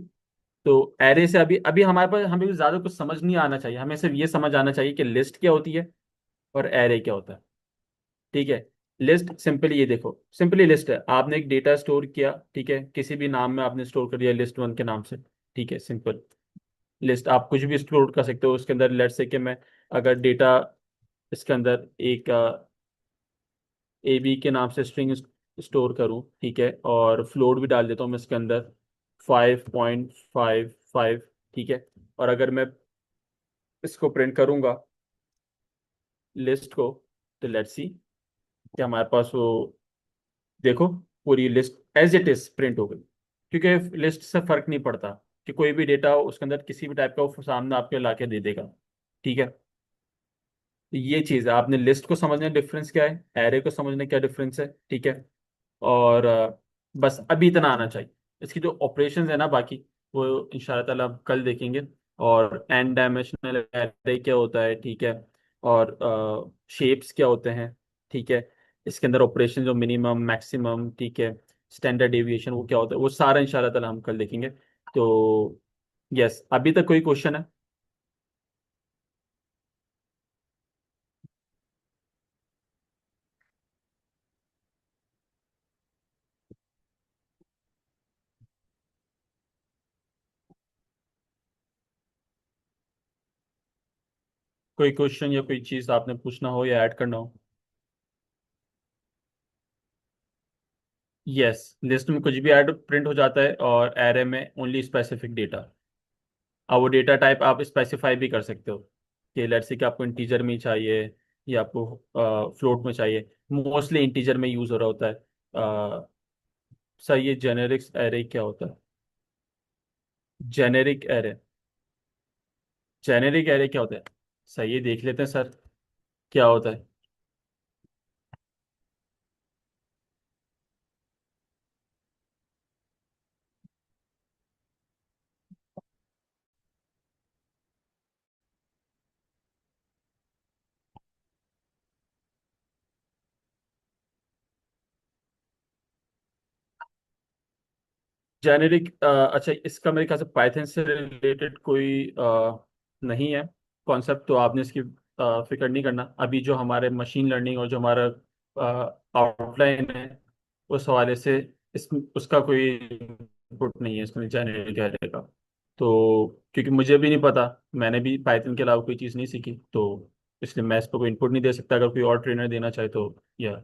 तो एरे से अभी अभी हमारे पास, हमें भी ज्यादा कुछ समझ नहीं आना चाहिए, हमें सिर्फ ये समझ आना चाहिए कि लिस्ट क्या होती है और एरे क्या होता है, ठीक है। लिस्ट सिंपली, ये देखो सिंपली लिस्ट है, आपने एक डेटा स्टोर किया, ठीक है, किसी भी नाम में आपने स्टोर कर दिया, list 1 के नाम से, ठीक है, सिंपल लिस्ट। आप कुछ भी स्टोर कर सकते हो उसके अंदर। लेट्स से कि मैं अगर डेटा इसके अंदर एक AB के नाम से स्ट्रिंग स्टोर करूं, ठीक है, और फ्लोट भी डाल देता हूँ मैं इसके अंदर 5.55, ठीक है। और अगर मैं इसको प्रिंट करूंगा लिस्ट को, तो लेट्स सी कि हमारे पास वो, देखो, पूरी list as it is print हो गई, क्योंकि लिस्ट से फर्क नहीं पड़ता कि कोई भी डेटा हो उसके अंदर किसी भी टाइप का वो सामने आपके ला के दे देगा, ठीक है। तो ये चीज़ है, आपने लिस्ट को समझने डिफरेंस क्या है, एरे को समझने क्या डिफरेंस है, ठीक है। और बस अभी इतना आना चाहिए। इसकी जो ऑपरेशंस है ना बाकी, वो इंशाल्लाह ताला हम कल देखेंगे। और एन डायमेंशनल एरे क्या होता है, ठीक है, और शेप्स क्या होते हैं, ठीक है, इसके अंदर ऑपरेशन जो मिनिमम मैक्सिमम, ठीक है, स्टैंडर्ड डेविएशन वो क्या होता है, वो सारा इंशाल्लाह ताला हम कल देखेंगे। तो यस, अभी तक कोई क्वेश्चन है? कोई क्वेश्चन या कोई चीज़ आपने पूछना हो या ऐड करना हो? यस, लिस्ट में कुछ भी ऐड प्रिंट हो जाता है, और एरे में ओनली स्पेसिफिक डेटा। अब वो डेटा टाइप आप स्पेसिफाई भी कर सकते हो कि लेट्स से कि आपको इंटीजर में ही चाहिए या आपको फ्लोट में चाहिए। मोस्टली इंटीजर में यूज़ हो रहा होता है। सर ये जेनेरिक्स एरे क्या होता है? जेनेरिक एरे, जेनेरिक एरे क्या होता है? सही है, देख लेते हैं सर। क्या होता है? जेनेरिक, अच्छा, इसका मेरे ख्याल से पाइथन से रिलेटेड कोई नहीं है कॉन्सेप्ट, तो आपने इसकी फिक्र नहीं करना। अभी जो हमारे मशीन लर्निंग और जो हमारा आउटलाइन है, उस हवाले से इस उसका कोई इनपुट नहीं है इसमें जेनेरिक एरे का। तो क्योंकि मुझे भी नहीं पता, मैंने भी पाइथन के अलावा कोई चीज़ नहीं सीखी, तो इसलिए मैं इस पर कोई इनपुट नहीं दे सकता। अगर कोई और ट्रेनर देना चाहे तो या